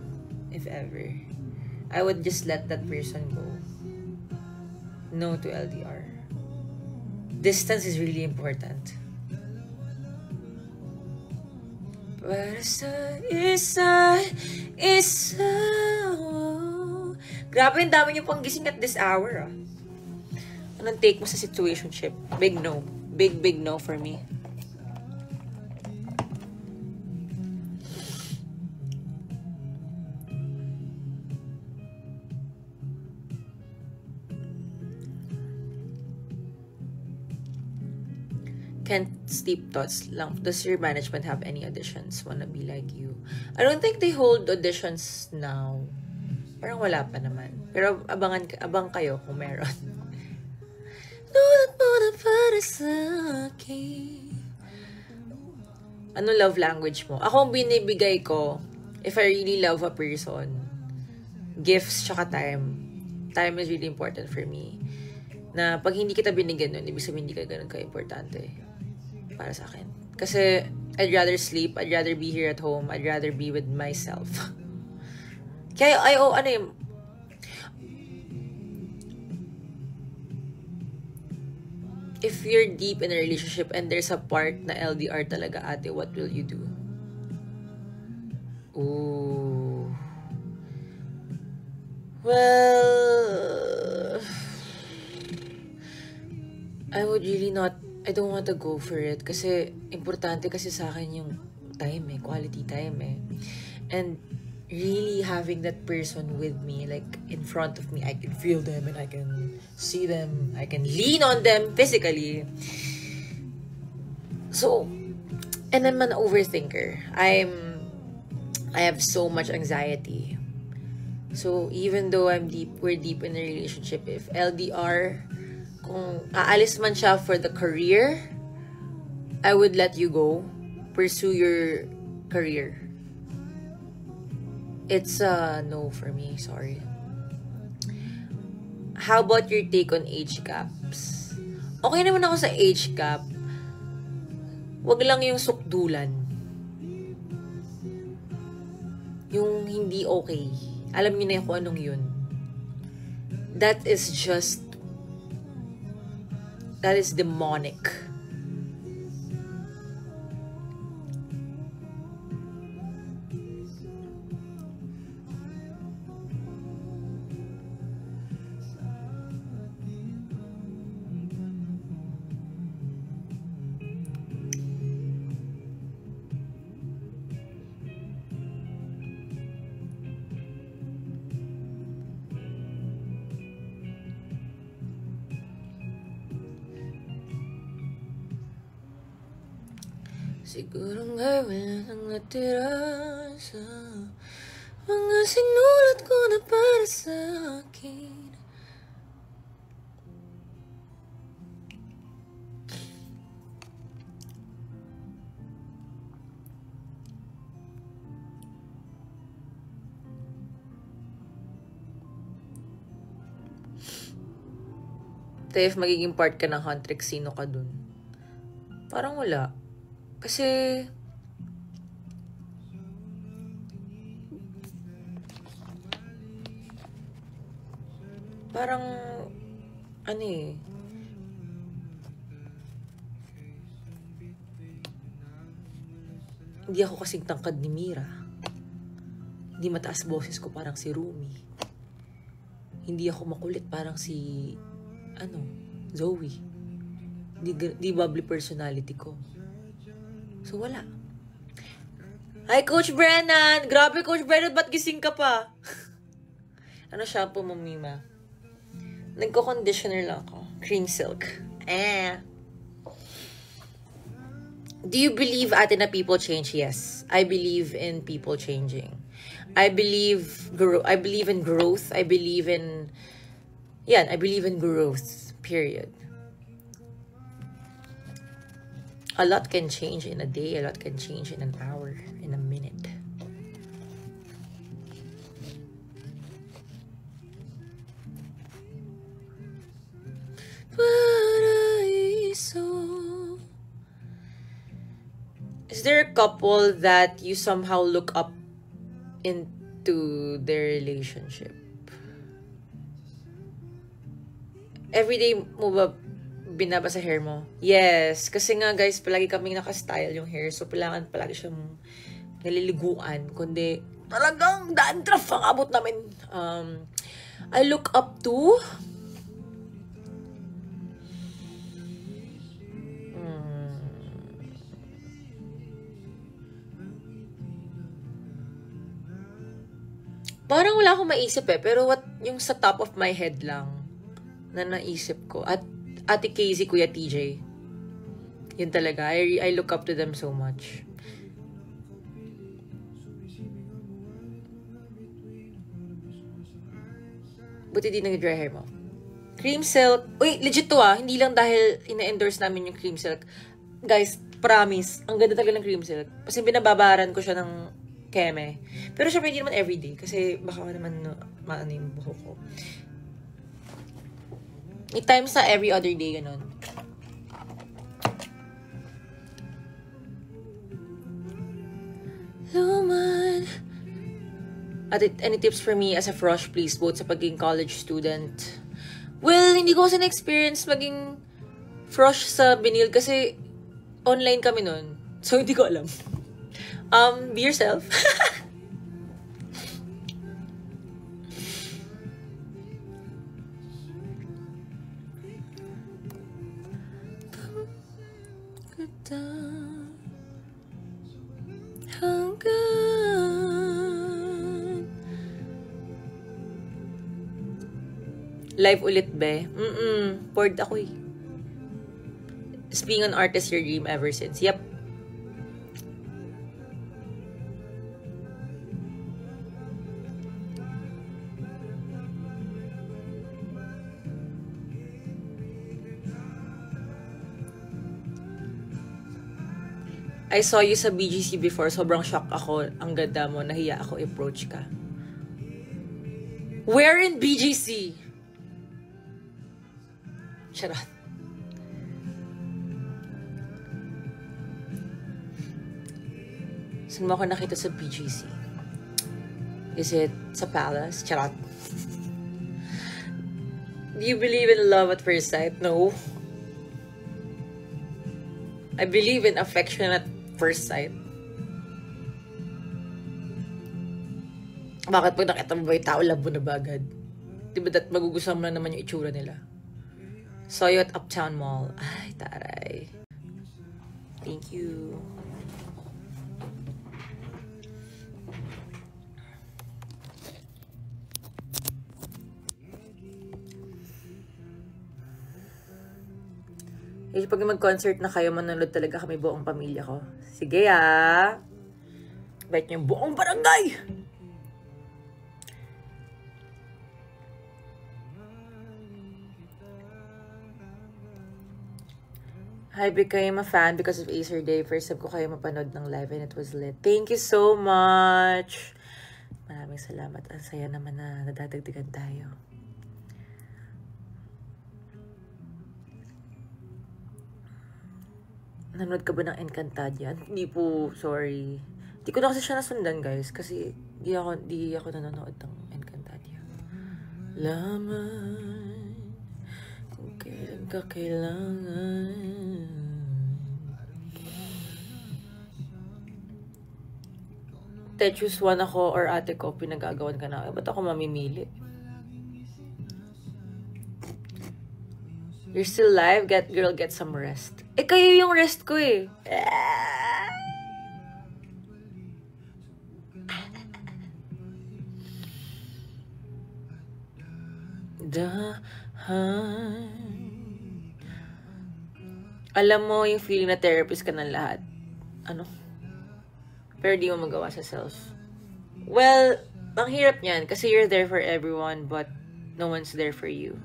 If ever. I would just let that person go. No to LDR. Distance is really important. Para sa isa. Grabe, ang dami niyo pang gising at this hour, ah. Anong take mo sa situationship? Big no. Big no for me. sleep thoughts lang. Does your management have any auditions? Wanna be like you? I don't think they hold auditions now. Parang wala pa naman. Pero abang kayo kung meron. Nulat mo na para sa akin. Ano love language mo? Ako ang binibigay ko, if I really love a person, gifts tsaka time. Time is really important for me. Na pag hindi kita binigyan nun, ibig sabihin hindi ka ganun ka-importante para sa akin. Kasi I'd rather sleep, I'd rather be here at home, I'd rather be with myself. Kaya if you're deep in a relationship and there's a part na LDR talaga, ate, what will you do? Ooh. Well, I would really not, I don't want to go for it kasi importante kasi sa akin yung time quality time And really having that person with me, like in front of me, I can feel them and I can see them, I can lean on them physically. So, and I'm an overthinker. I have so much anxiety. So, even though we're deep in a relationship, if LDR, kung aalis man siya for the career, I would let you go. Pursue your career. It's a no for me, sorry. How about your take on age gaps? Okay naman ako sa age gap. Wag lang yung sukdulan. Yung hindi okay. Alam niyo na kung anong yun. That is demonic. Siguro nga wala nang natira sa mga sinulat ko na para sa akin. If magiging part ka ng Huntrix, sino ka dun? Parang wala. Kasi parang hindi ako kasing tangkad ni Mira. Hindi mataas boses ko parang si Rumi. Hindi ako makulit parang si Zoe. Di bubbly personality ko. So, wala. Hi, Coach Brennan! Grabe, Coach Brennan, ba't gising ka pa? Ano shampoo mo, Mima? Nagko-conditioner lang ako. Cream Silk. Do you believe, ate, na people change? Yes. I believe in people changing. I believe in growth. I believe in growth. Period. A lot can change in a day. A lot can change in an hour, in a minute. Paraiso. Is there a couple that you somehow look up into their relationship? Everyday mo ba binaba sa hair mo? Yes. Kasi nga guys, palagi kaming nakastyle yung hair. So, kailangan palagi siyang naliliguan. Kundi, talagang dandruff ang abot namin. I look up to... Parang wala akong maisip pero yung sa top of my head lang na naisip ko. At Ate Casey, Kuya TJ. Yun talaga. I look up to them so much. Buti di nag-dry hair mo. Cream Silk. Uy, legit to hindi lang dahil ina-endorse namin yung Cream Silk. Guys, promise, ang ganda talaga ng Cream Silk. Kasi binababaran ko siya ng keme. Pero syempre hindi naman everyday. Kasi baka naman maano yung buhok ko. May times na every other day, ganun. Luman. At any tips for me as a frosh, please, both sa pagiging college student? Well, hindi ko kasi na-experience maging frosh sa Benil kasi online kami nun. So, hindi ko alam. Be yourself. Live ulit, be. Bored ako eh. Is being an artist your dream ever since? Yep. I saw you sa BGC before. Sobrang shock ako. Ang ganda mo. Nahiya ako approach ka. Where in BGC? Charot. Saan mo ako nakita sa BGC? Is it sa Palace? Charot. Do you believe in love at first sight? No. I believe in affection at first sight. Bakit pag nakita mo ba yung tao, love mo na ba agad? Diba that magugustuhan mo na naman yung itsura nila? Saw you at Uptown Mall. Ay, taray. Thank you. Eh, pag mag-concert na kayo, manonood talaga kami buong pamilya ko. Sige bait niyo yung buong barangay! I became a fan because of Acer Day. First time ko kayo mapanood ng live and it was lit. Thank you so much! Maraming salamat. Ang saya naman na nadadagdagan tayo. Nanood ka ba ng Encantadia? Hindi po, sorry. Hindi ko na kasi siya nasundan, guys. Kasi di ako nanonood ng Encantadia. Laman kung kailan ka kailangan. Choose one ako or ate ko, pinagagawan ka na. Ba't ako mamimili? You're still live? Girl, get some rest. Eh, kayo yung rest ko eh. Alam mo yung feeling na therapist ka ng lahat. Ano? Pero di mo magawa sa self. Well, ang hirap niyan kasi you're there for everyone but no one's there for you.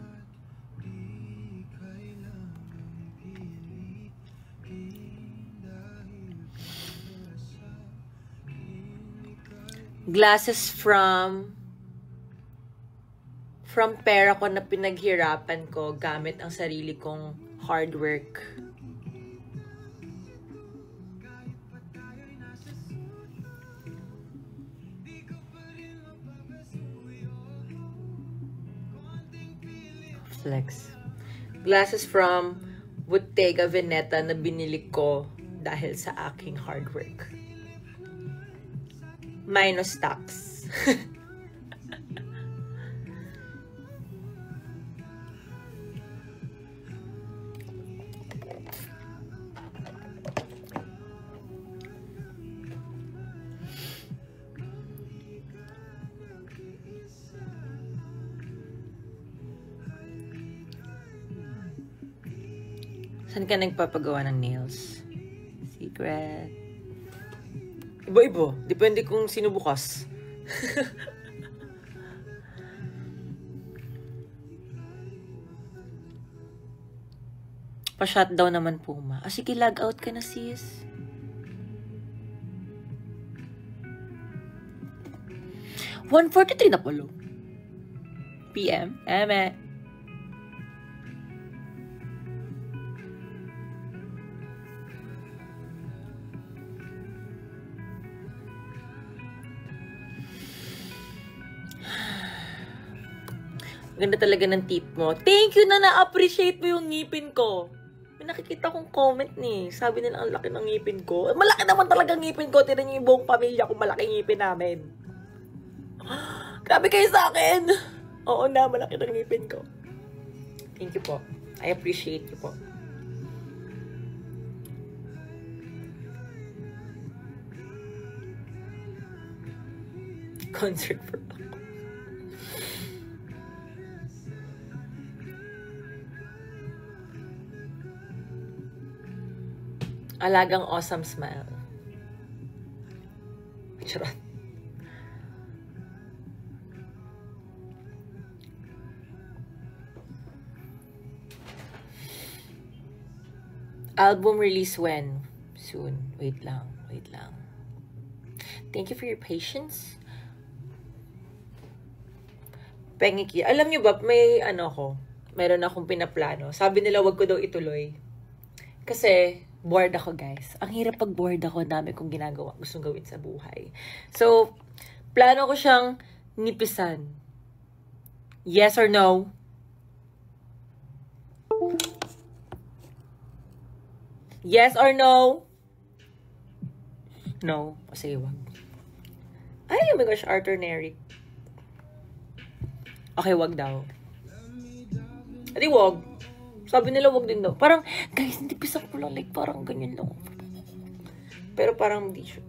Glasses from pera ko na pinaghirapan ko gamit ang sarili kong hard work. Flex. Glasses from Bottega Veneta na binili ko dahil sa aking hard work. Minus tax. Saan ka nagpapagawa ng nails? Secret. Iba-iba. Depende kung sino bukas. Pa-shutdown naman po, ma. Sige, log out ka na, sis. $1:43 na pala. PM. Eme. Ganda talaga ng tip mo. Thank you na na-appreciate mo yung ngipin ko. May nakikita kong comment ni. Sabi nila ang laki ng ngipin ko. Malaki naman talaga ng ngipin ko. Tinan niyo yung buong pamilya kung malaki ngipin namin. Grabe kayo sa akin. Oo na, malaki ng ngipin ko. Thank you po. I appreciate you po. Concert for ako. Alagang awesome smile. Charot. Album release when? Soon. Wait lang. Wait lang. Thank you for your patience. Pengiki. Alam nyo ba, may ano ko, meron akong pinaplano. Sabi nila wag ko daw ituloy. Kasi, bored ako, guys. Ang hirap pag bored ako, dami kong ginagawa, gustong gawin sa buhay. So, plano ko siyang nipisan. Yes or no? Yes or no? No. O sige, wag. Ay, oh my gosh, Arthur Neri. Okay, wag daw. Adi, wag. Sabi nila wag din daw. Parang, guys, hindi pisak ko lang. Like, parang ganyan lang. Pero parang hindi siya.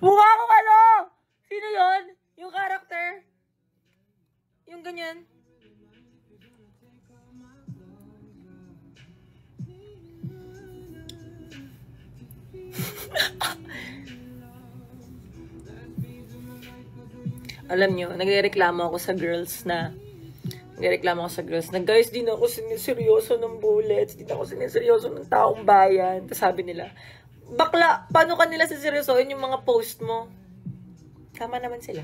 Mukha akong ano? Sino yon? Yung character? Yung ganyan? Alam nyo, nagrereklamo ako sa girls na guys, di na ako siniseryoso ng bullets, di na ako siniseryoso ng taong bayan. Tapos sabi nila, bakla, paano ka nila siseryosoin yung mga post mo? Tama naman sila.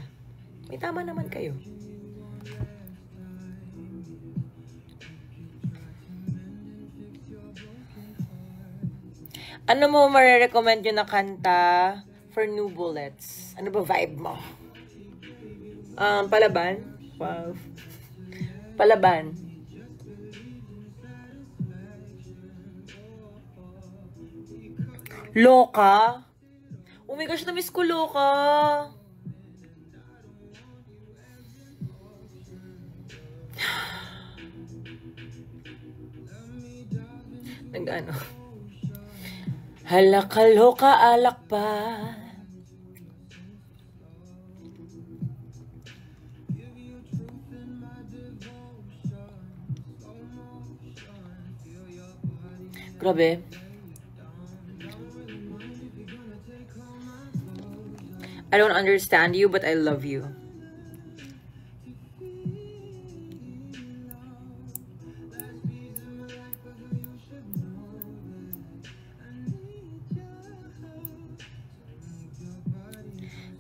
May tama naman kayo. Ano mo marirecommend yun na kanta for new bullets? Ano ba vibe mo? Palaban. Wow. Palaban. Loka? Oh my gosh, na-miss ko Loka. Nag-ano? Hala ka Loka, alak pa. Grabe. I don't understand you, but I love you.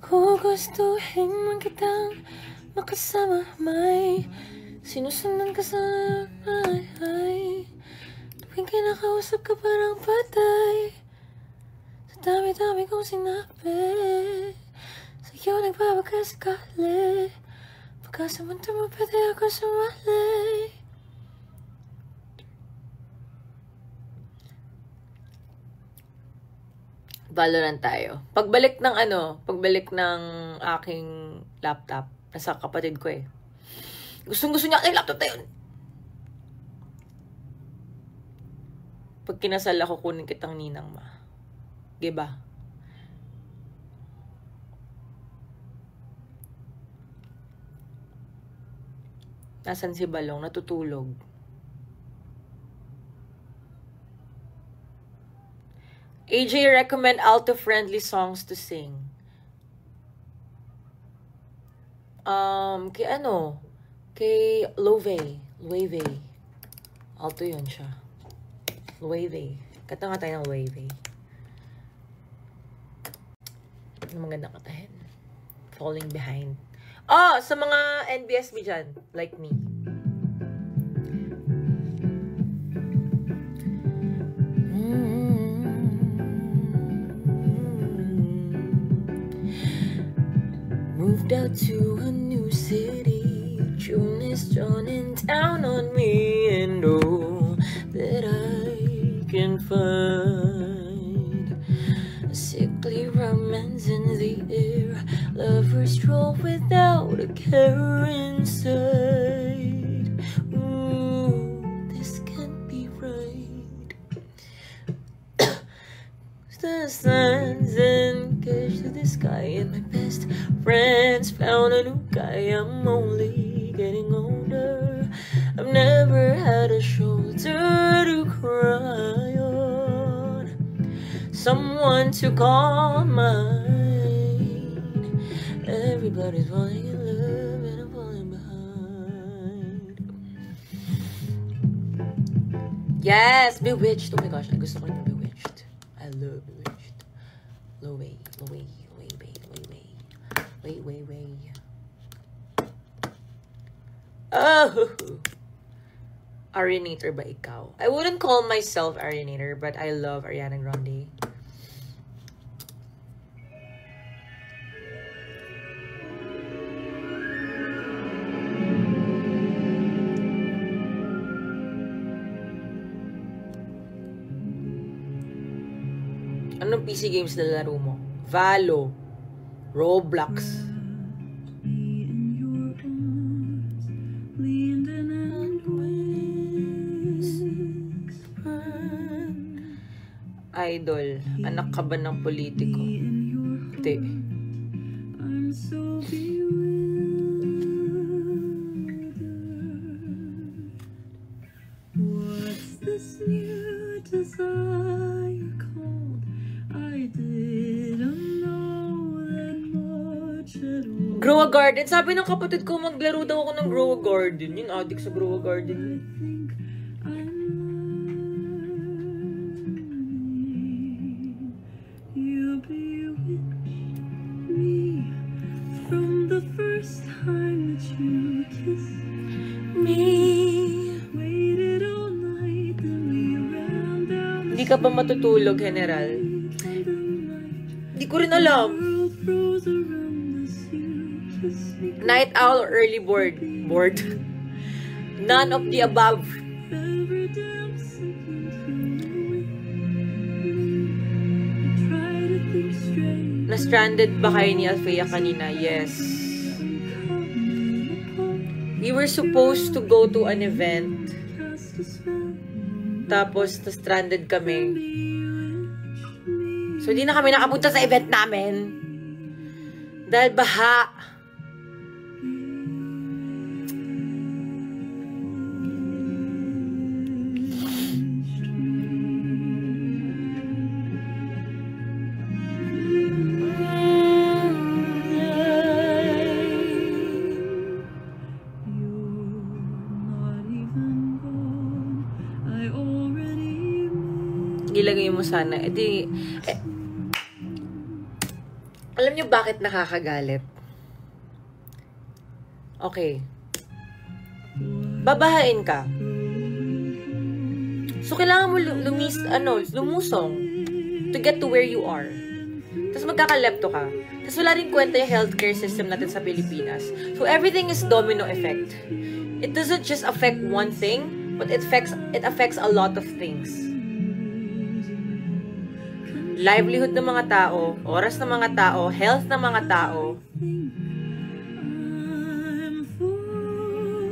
Gugustuhin man kitang makasama, may sinusundan ka sa ay. Tuwing kinakausap ka parang patay, sa dami-dami kong sinabi, sa'yo nagbabagkasakali, pagka sa mundo mo pwede ako sumali. Valorant tayo. Pagbalik ng aking laptop, nasa kapatid ko eh. Gustong-gusto niya aking laptop na yun. Pag kinasal ako, kunin kitang ninang, ma. Diba? Nasaan si Balong? Natutulog. AJ, recommend alto-friendly songs to sing. Kay ano? Kay Loewe. Alto yun siya. Loewe. Kata nga tayo ng Loewe. Ano magandang katahin? Falling Behind. Oh, sa mga NBSB dyan, like me. Moved out to a new city. June is dawning down on me, and oh, that I can find a sickly romance in the air. Lovers stroll without a care inside. Ooh, this can't be right. The sun's engaged to the sky, and my best friends found a new guy. I'm only getting older. I've never had a shoulder to cry on, someone to call mine. Everybody's falling in love, and I'm falling behind. Yes, Bewitched. Oh my gosh, I gusto ko yung Bewitched. I love Bewitched. Loewe. Oh! Arianator ba ikaw? I wouldn't call myself Arianator, but I love Ariana Grande. Anong PC games na laro mo? Valo. Roblox. Idol. Anak ka ba ng politiko? Hindi. What's this new desire called? I didn't know that much at all. Grow a Garden. Sabi ng kapatid ko, maglaro daw ako ng Grow a Garden. Yung addict sa Grow a Garden. Hindi ka ba matutulog, General? Hindi ko rin alam. Night owl or early bird? None of the above. Na-stranded ba kayo ni Alfea kanina? Yes. We were supposed to go to an event. Tapos, na-stranded kami. So, hindi na kami nakapunta sa event namin. Dahil baha. Ilagay mo sana. Alam niyo bakit nakakagalit? Okay. Babahain ka. So, kailangan mo lumusong to get to where you are. Tapos magkakalepto ka. Tapos wala rin kwenta yung healthcare system natin sa Pilipinas. So, everything is domino effect. It doesn't just affect one thing, but it affects a lot of things. Livelihood ng mga tao, oras ng mga tao, health ng mga tao.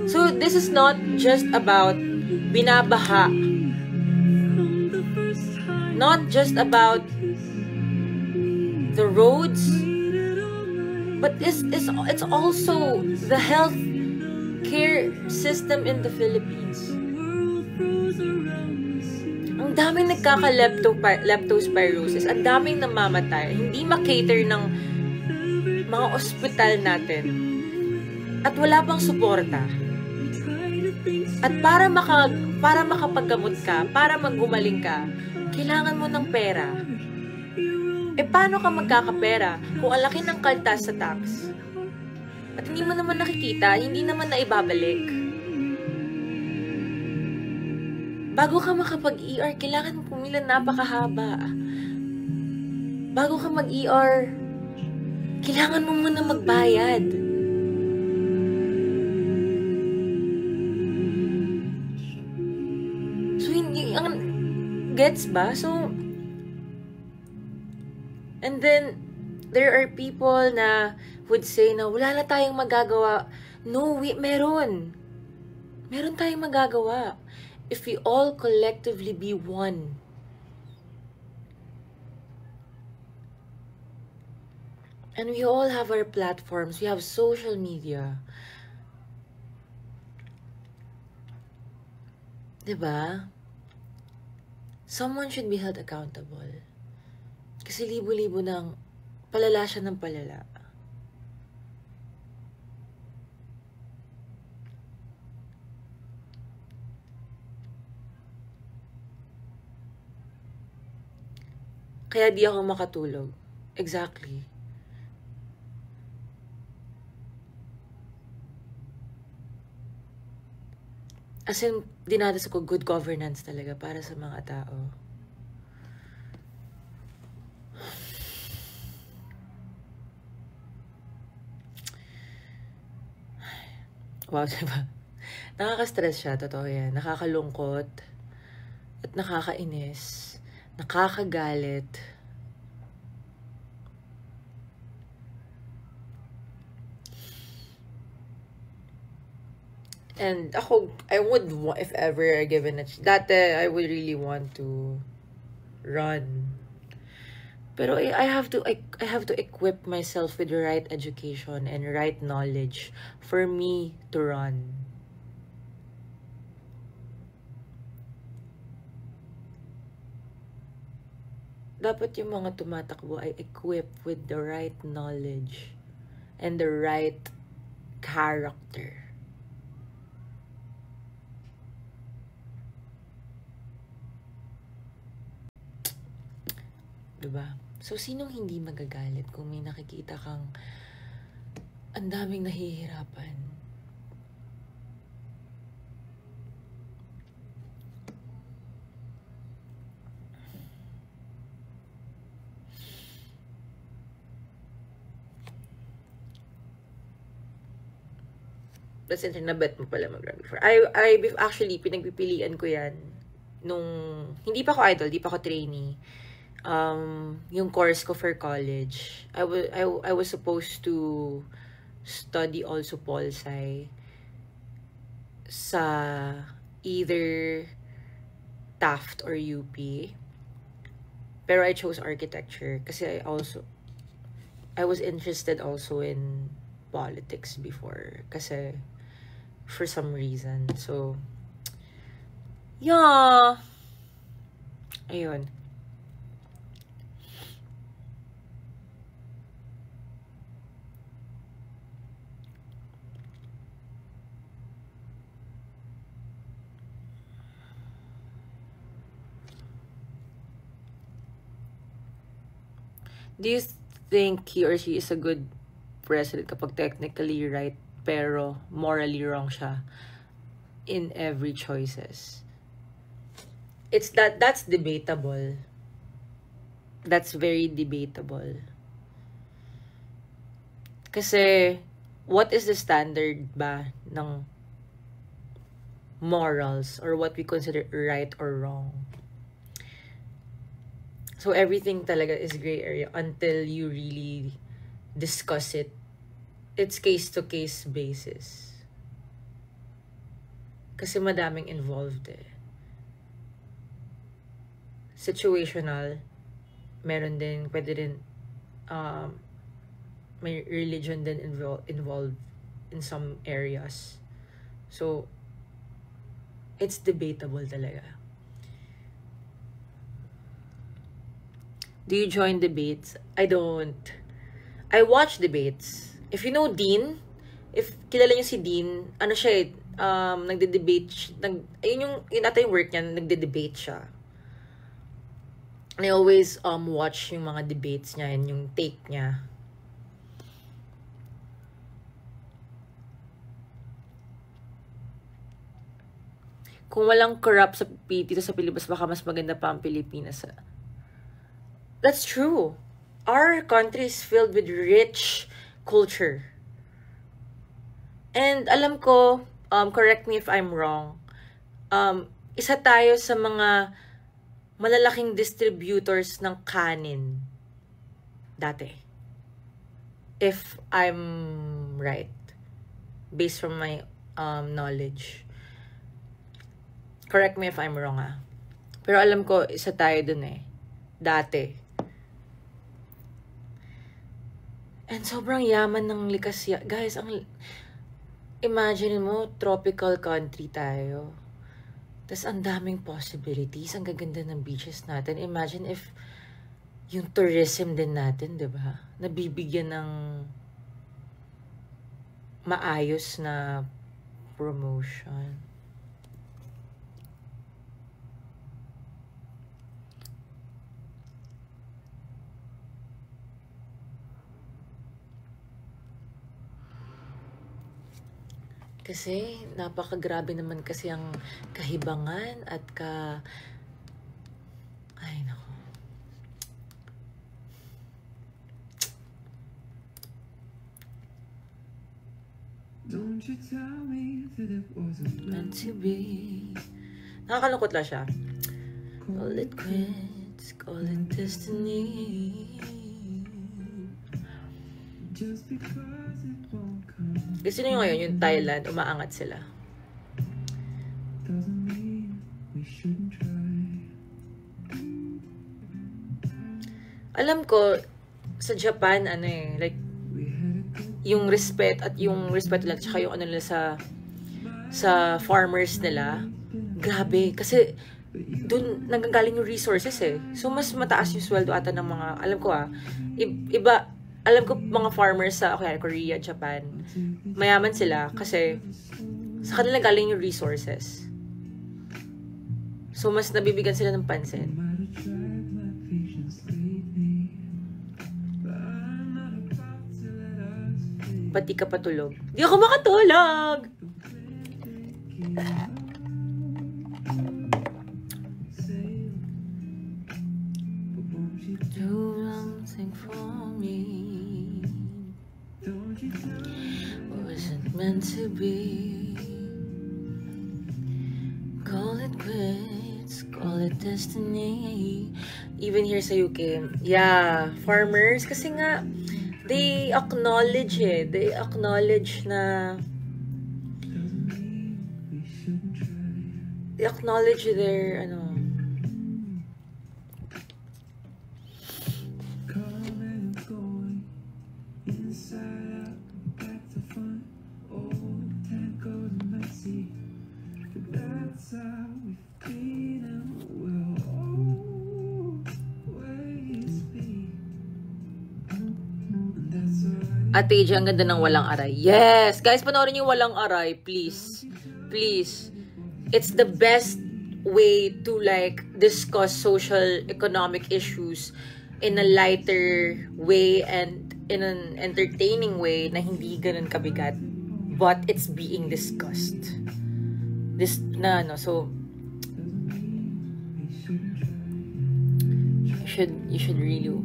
So, this is not just about binabaha. Not just about the roads, but it's also the health care system in the Philippines. Ang daming nagkaka-leptospirosis, ang daming namamatay, hindi makater ng mga ospital natin. At wala pang suporta. At para makapaggamot ka, para maggumaling ka, kailangan mo ng pera. Paano ka magkakapera kung ang laki ng kaltas sa tax? At hindi mo naman nakikita, hindi naman naibabalik. Bago ka makapag-ER, kailangan mo pumila napakahaba. Bago ka mag-ER, kailangan mo muna magbayad. So, hindi, gets ba? So, and then, there are people na would say na wala na tayong magagawa. No, meron. Meron tayong magagawa. If we all collectively be one. And we all have our platforms. We have social media. Diba? Someone should be held accountable. Kasi libo-libo ng palala siya ng palala. Kaya di ako makatulog. Exactly. As in, dinadas ko good governance talaga para sa mga tao. Wow, diba? Nakaka-stress siya, totoo yan. Nakakalungkot at nakakainis. Nakakagalit. And ako, I would, if ever given a dati, I would really want to run. Pero I have to equip myself with the right education and right knowledge for me to run. Dapat yung mga tumatakbo ay equipped with the right knowledge and the right character. Diba? So, sinong hindi magagalit kung may nakikita kang ang daming nahihirapan? That's nabet mo pala mag-run before. Actually, pinagpipilian ko yan nung, hindi pa ako idol, hindi pa ako trainee. Yung course ko for college, I was supposed to study also pol-sci sa either Taft or UP. Pero I chose architecture kasi I was interested also in politics before kasi for some reason. So, yeah. Ayun. Do you think he or she is a good president kapag technically right pero morally wrong siya in every choices? That's debatable. That's very debatable. Kasi what is the standard ba ng morals or what we consider right or wrong? So everything talaga is gray area until you really discuss it. It's case-to-case basis. Kasi madaming involved eh. Situational. Meron din, pwede din, may religion din involved in some areas. So, it's debatable talaga. Do you join debates? I don't. I watch debates. If you know Dean, if kilala niyo si Dean, ano siya nagde-debate, yun ata yung work niya, nagde-debate siya. I always watch yung mga debates niya and yung take niya. Kung walang corrupt dito sa Pilipinas, baka mas maganda pa ang Pilipinas. That's true. Our country is filled with rich culture. And alam ko, correct me if I'm wrong, isa tayo sa mga malalaking distributors ng kanin dati. If I'm right. Based from my knowledge. Correct me if I'm wrong, Pero alam ko, isa tayo dun dati. And sobrang yaman ng likas. Guys, imagine mo, tropical country tayo. Tapos ang daming possibilities. Ang gaganda ng beaches natin. Imagine if yung tourism din natin, diba? Nabibigyan ng maayos na promotion. Kasi napakagrabe naman kasi ang kahibangan at ay nako. Don't you tell me that it wasn't meant to be. Nakakalungkot lang siya. Call it quits, call it destiny. Just because it won't come. Gusto niyo ngayon yung Thailand, umaangat sila. Doesn't mean we shouldn't try. Alam ko, sa Japan, like, yung respect at yung respect nila, tsaka yung nila sa farmers nila, grabe. Kasi, dun nanggagaling yung resources So, mas mataas yung sweldo ata ng mga, alam ko iba, alam ko mga farmers sa Korea, Japan, mayaman sila kasi sa kanila galing yung resources. So, mas nabibigyan sila ng pansin. Pati ka patulog. Di ako makatulog! Do something for me. Wasn't meant to be. Call it quits, call it destiny. Even here sa UK, farmers, kasi nga, they acknowledge They acknowledge na they acknowledge their, Ate AJ, ang ganda ng Walang Aray. Yes! Guys, panoorin yung Walang Aray. Please. Please. It's the best way to discuss social economic issues in a lighter way and in an entertaining way na hindi ganun kabigat. But it's being discussed. So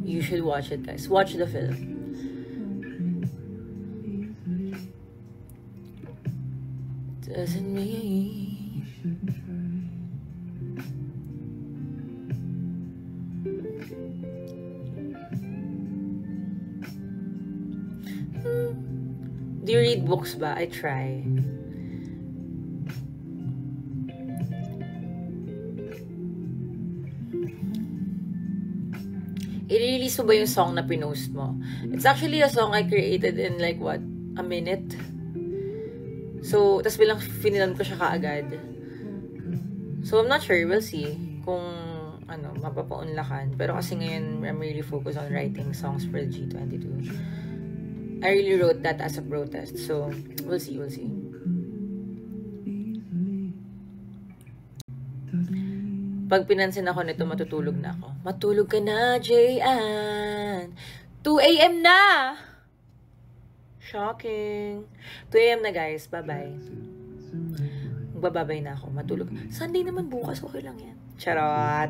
you should watch it, guys. Watch the film. Doesn't mean Do you read books ba? I try. I-release mo ba yung song na pinost mo? It's actually a song I created in a minute. So, tas bilang finilan ko siya kaagad. So, I'm not sure. We'll see kung mapapaunlakan. Pero kasi ngayon, I'm really focused on writing songs for the G22. I really wrote that as a protest. So, we'll see. Pag pinansin ako nito, matutulog na ako. Matulog ka na, Jayan. 2 a.m. na! Shocking. 2 a.m. na, guys. Bye-bye. Magbababay na ako. Matulog. Sunday naman bukas. Okay lang yan. Charot.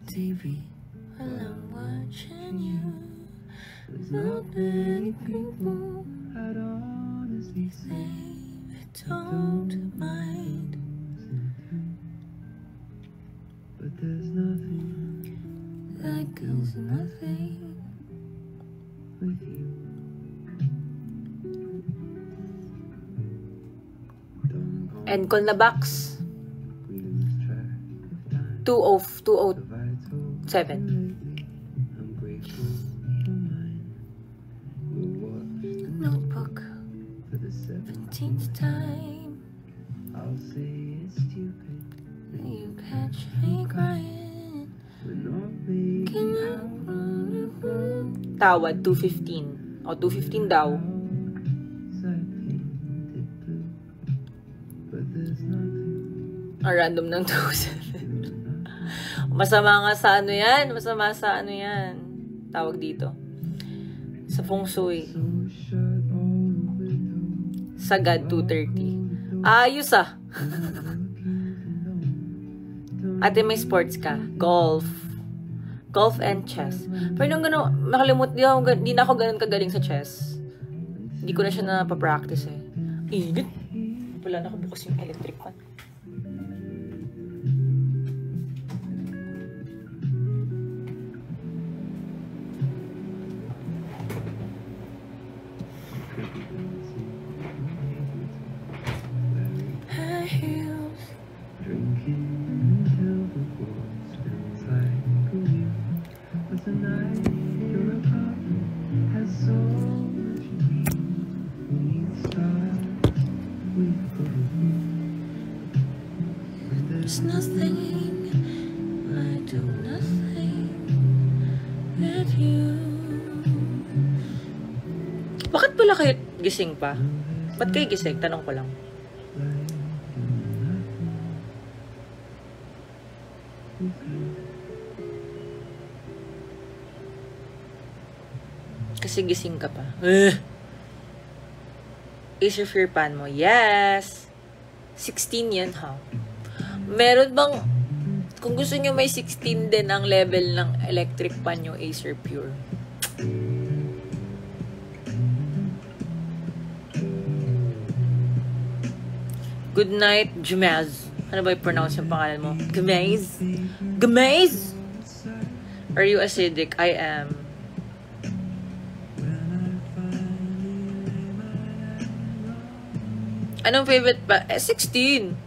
TV while I'm watching you. Not many people I'd honestly say I don't mind, but there's nothing that goes nothing with you. And call na box 207. Notebook for the 17th time. I'll say it's stupid. You catch me crying. Tawad 215 o 215 daw. Random ng 207. Masama nga sa ano yan. Masama sa ano yan. Tawag dito. Sa feng shui. Sagad 230. Ayos ah. Ate, may sports ka. Golf. Golf and chess. Pero nung gano'n, makalimut, di na ako ganun kagaling sa chess. Hindi ko na siya napapractice eh. Init. Wala na ako bukas yung electric fan. There's nothing, I do nothing with you. Bakit pala kayo gising pa? Ba't kayo gising? Tanong ko lang. Kasi gising ka pa. Is your fear pan mo? Yes! 16 yan, ha? Meron bang, kung gusto nyo may 16 din ang level ng electric pan nyo, Acer Pure. Good night, Jumaz. Ano ba i-pronounce yung pangalan mo? Gumez? Gumez? Are you acidic? I am. Anong favorite pa? 16.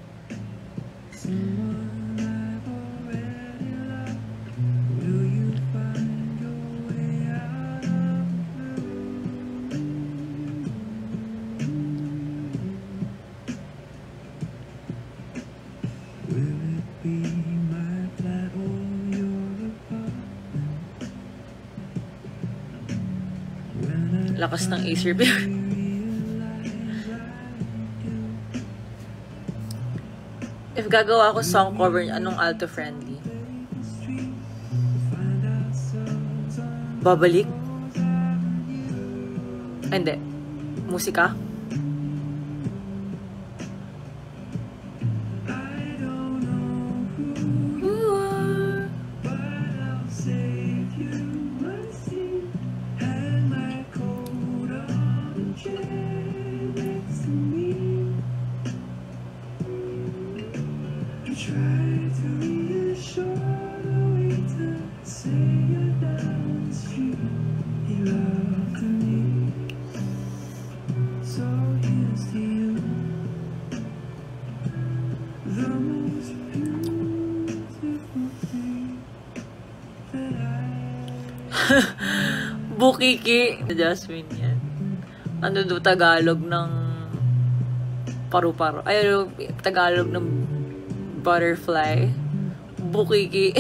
Lakas ng Acer Pure. If gagawa ako song cover, anong alto friendly? Babalik? Hindi. Musika? So Bukiki. Jasmine yan. Ano do Tagalog ng paru-paro? Ay, ano, Tagalog ng butterfly. Bukiki.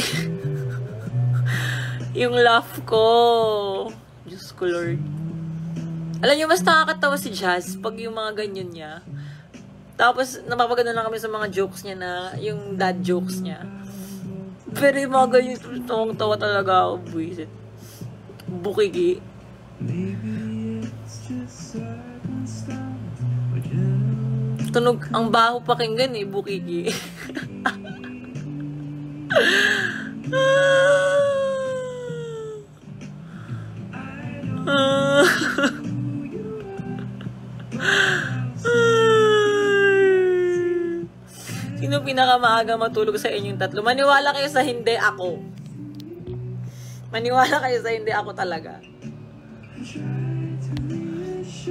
Yung laugh ko. Diyos ko, Lord. Alam niyo, mas nakakatawa si Jazz pag yung mga ganyan niya. Tapos, napapaganda lang kami sa mga jokes niya na, yung dad jokes niya. Pero yung mga ganyan, tawang-tawa talaga ako, buwisit. Bukiki. Tunog, ang baho pakinggan eh, bukiki. Sino pinakamaaga matulog sa inyong tatlo? Maniwala kayo sa hindi, ako. Maniwala kayo sa hindi, ako talaga.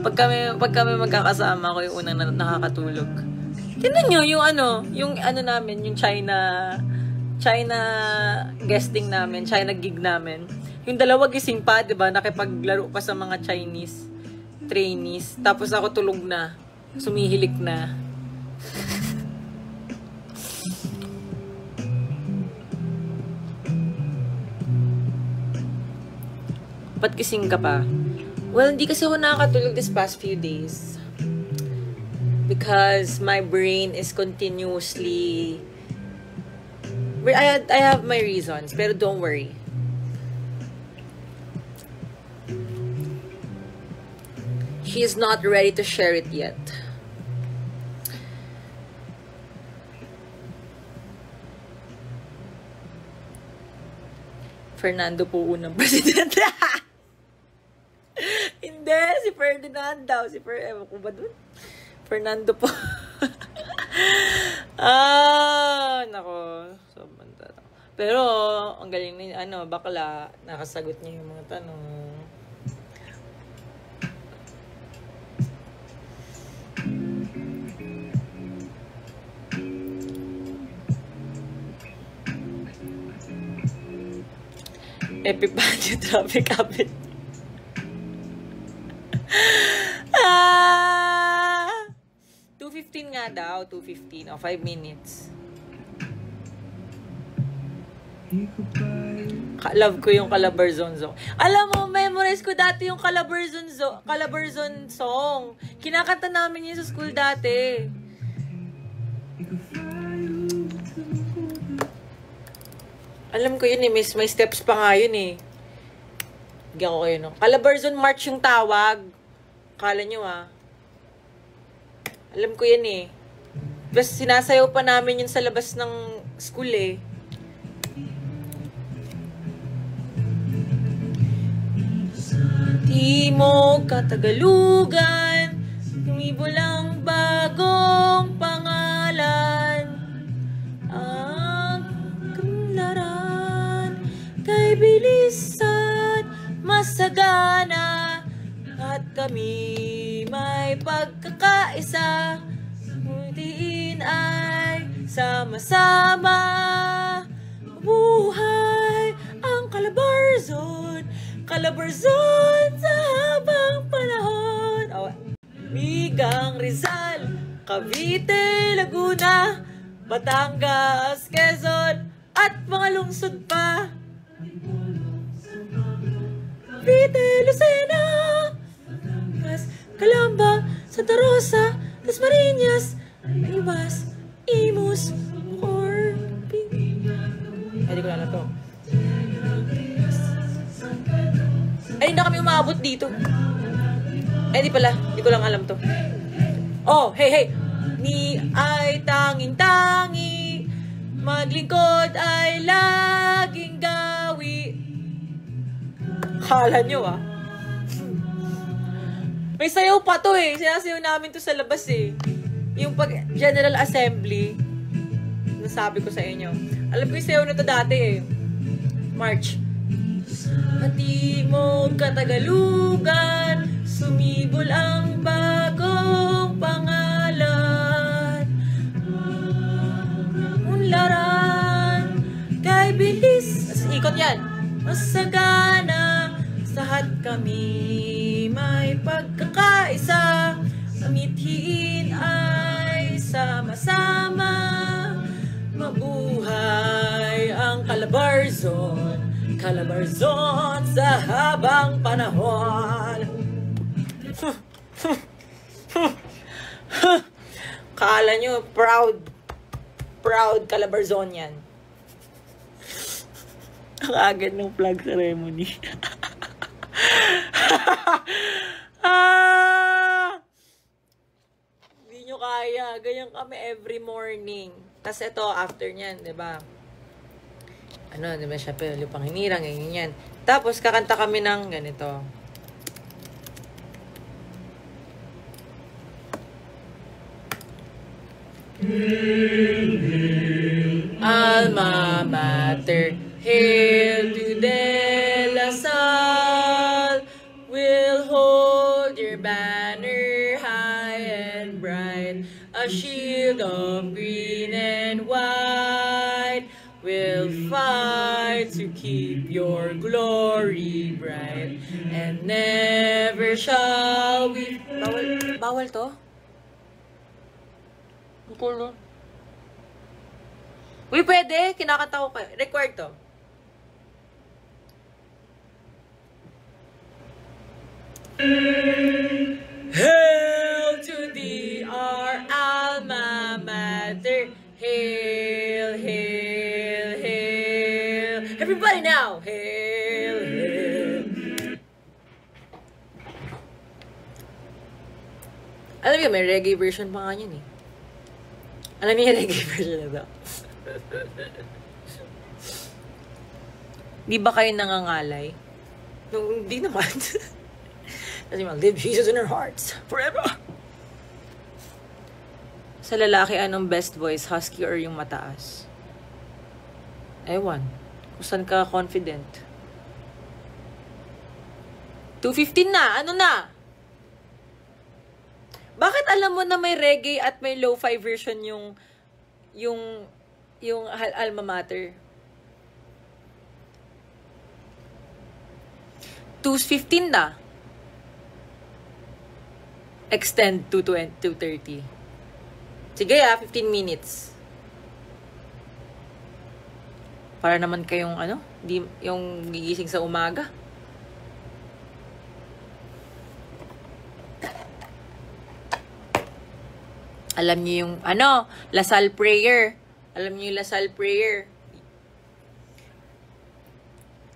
Pag kami magkakasama, ako yung unang nakakatulog. Tingnan nyo, yung ano namin, yung China guesting namin, China gig namin. Yung dalawa gising pa, diba? Nakipaglaro pa sa mga Chinese trainees. Tapos ako tulog na. Sumihilik na. Ba't gising ka pa? Well, hindi kasi ako nakakatulog this past few days. Because my brain is continuously... I have my reasons, pero don't worry. She is not ready to share it yet. Fernando po unang president. Hindi, si Ferdinand daw. Ewan ko ba dun? Fernando po. Nako. So, pero, ang galing ni, bakla, nakasagot niya yung mga tanong. Epipanyo traffic habit. 2:15 nga daw, 2:15 o 5 minutes. Love ko yung Calabarzon song. Alam mo, memorize ko dati yung Calabarzon song. Kinakanta namin yun sa school dati. Alam ko yun eh, may steps pa nga yun eh. Bigyan ko kayo no. Calabarzon March yung tawag. Kala nyo ah. Alam ko yan eh. Plus sinasayaw pa namin yun sa labas ng school eh. Timog Katagalugan, tumibol ang bagong pangalan. Ang kanlaran kay bilis at masagana, at kami may pagkakaisa, ngunit ay sama-sama. Buhay ang Calabarzon sa habang panahon. Migang Rizal, Cavite, Laguna, Batangas, Quezon, at mga lungsod pa. Cavite, Lucena, Calamba, Santa Rosa, Dasmariñas, Ribas, Imus, Ay, di ko na to. Ay, hindi na kami umabot dito. Ay, di pala. Di ko lang alam to. Oh, hey. Ni ay tanging-tangi, maglingkod ay laging gawi. Kala nyo ah. May sayaw pa to eh. Sinasayaw namin to sa labas eh. Yung pag General Assembly, nasabi ko sa inyo. Alam ko yung sayaw na to dati eh. March. Timog Katagalugan, sumibol ang bagong pangalan. Unlaran kay bilis, ikot yan, masagana, kami may pagkakaisa, mithiin ay sama-sama. Mabuhay ang Calabarzon, Calabarzon sa habang panahon. Kala nyo, proud Calabarzon yan. Ang agad ng flag ceremony. Hindi nyo kaya. Ganyan kami every morning. Tapos ito, after nyan, diba? Ano, diba siya, pero lupang hinirang, ganyan yan. Tapos, kakanta kami ng ganito. Alma Mater, hail to De La Salle. We'll hold your banner high and bright, a shield of green and white. We'll fight to keep your glory bright, and never shall we... Bawal to? Cool. Uy, pwede. Kinakanta ko kayo. Record to. Hail to thee, our alma mater. Hail, hail, hail. Everybody now. Hail, hail. Alam niyo, may reggae version pa nga yun eh. Alam niyo yung reggae version na ba? Di ba kayo nangangalay? Hindi naman. Kasi live Jesus in our hearts forever. Sa lalaki, anong best voice? Husky or yung mataas? Ewan. Kung saan ka confident. 2:15 na! Ano na? Bakit alam mo na may reggae at may lo-fi version yung alma mater? 2:15 na. Extend to 2:30. Sige 15 minutes. Para naman kayong yung gigising sa umaga. Alam niyo yung, Lasal prayer. Alam niyo yung Lasal prayer.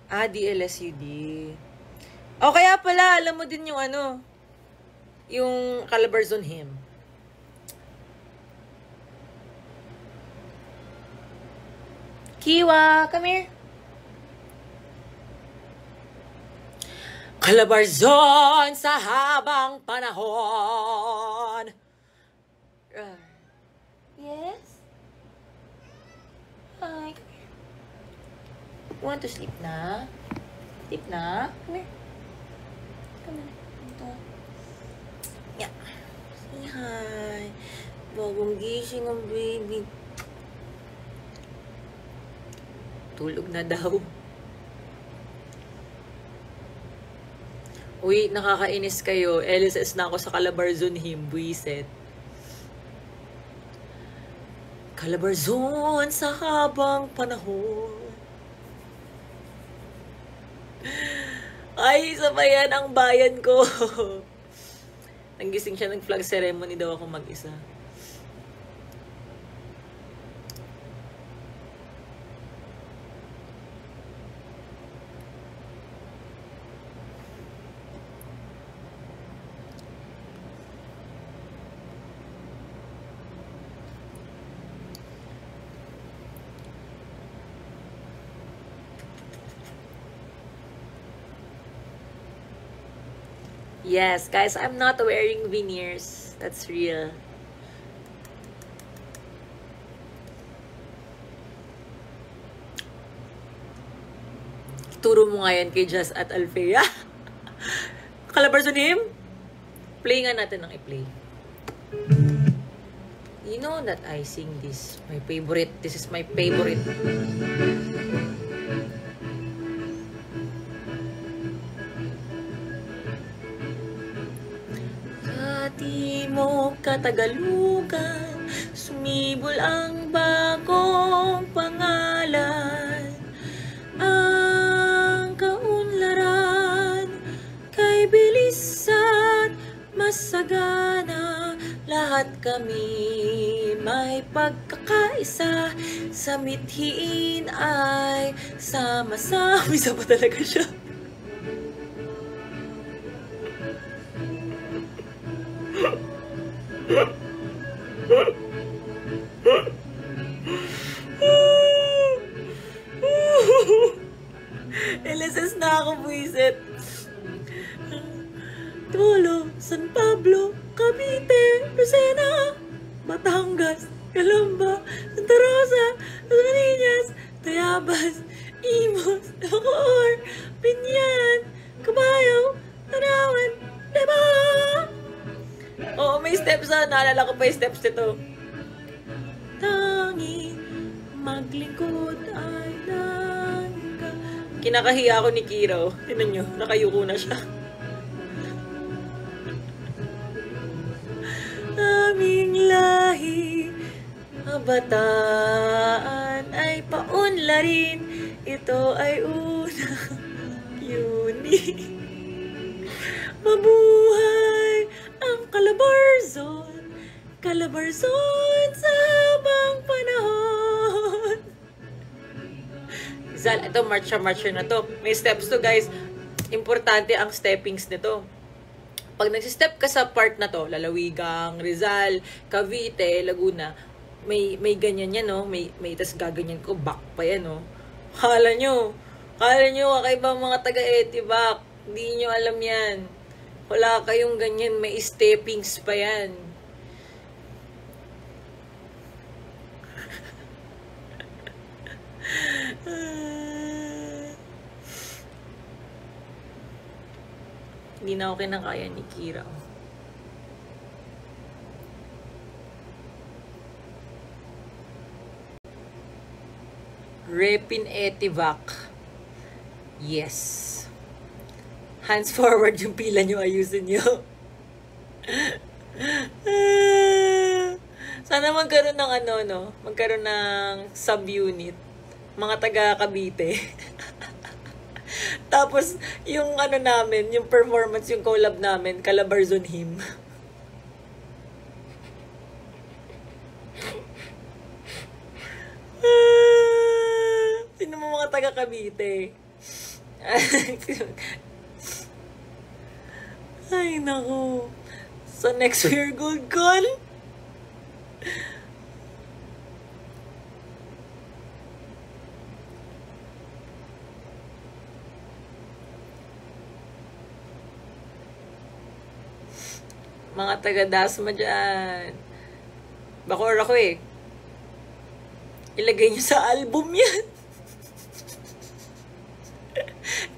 DLSUD. O, kaya pala, alam mo din yung yung Calabarzon hymn. Kiwa, come here. Calabarzon sa habang panahon. Yes? Hi, come here. You want to sleep na? Sleep na? Come here. Come on. Ito. Yeah. Say hi. Bagong gising ang baby. Tulog na daw. Uy, nakakainis kayo. LSS na ako sa Calabarzon hymn. Buiset. Calabarzon sa habang panahon. Ay, sabayan ang bayan ko. Nanggising siya ng flag ceremony daw ako mag-isa. Yes, guys, I'm not wearing veneers. That's real. Turo mo nga yan kay Jazz at Alfea. Calabarzon hymn? Play nga natin ng i-play. You know that I sing this. My favorite. This is my favorite. mo Katagalugan, sumibol ang bagong pangalan. Ang kaunlaran kay bilis at masagana, lahat kami may pagkakaisa, sa mithiin ay sama-sama. Isa pa talaga siya. LSS na ako, buisit. Tolo, San Pablo, Cavite, Lucena, Batangas, Calamba, Santa Rosa, Dasmariñas, Tayabas, Imos, Bacoor, Binyan, Cabayaw, Tanawan, diba? Oo, may steps na. Naalala ko pa yung steps nito. Tangi, maglingkod ay nangka. Kinakahiya ako ni Kiro. Tignan nyo, nakayuko na siya. Aming lahi, kabataan ay paunlarin. Ito ay unang Yuni. Mabuhay ang Calabarzon, Calabarzon sa habang panahon. Zal, ito marcha na to. May steps to, guys. Importante ang steppings nito. Pag nagsistep ka sa part na to, Lalawigang, Rizal, Cavite, Laguna, may ganyan yan, no? May tas gaganyan ko, back pa yan, no? Kala nyo, kakaiba mga taga-Etivac. Hindi nyo alam yan. Wala kayong ganyan, may steppings pa yan. Hindi na ako kinakaya ni Kira. Repin Etivac. Yes. Hands forward yung pila nyo, ayusin nyo. Sana magkaroon ng magkaroon ng subunit. Mga taga Cavite. Tapos, yung namin, yung performance, yung collab namin, Calabarzon Hymn. Sino mo mga taga Cavite? Ay, naku. So, next year, Gold Con. Mga taga-Dasma dyan. Bacoor ako eh. Ilagay niyo sa album yan.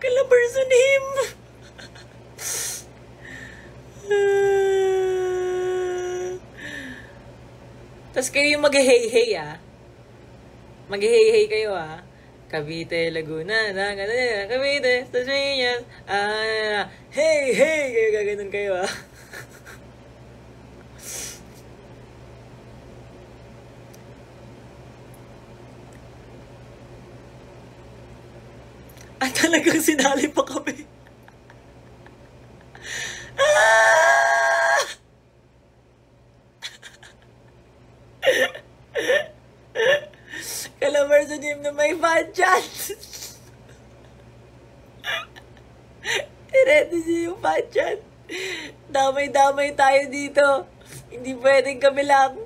Calabarzon Hymn. Tapos kayo yung mag-hey-hey Mag-hey-hey kayo Cavite, Laguna, Cavite, Tasmanian, hey! Kayo gaganon kayo At talagang sinali pa kami. Calabarzon Hymn na may fan chat. I-ready niyo yung fan chat. Damay-damay tayo dito. Hindi pwedeng kami lang.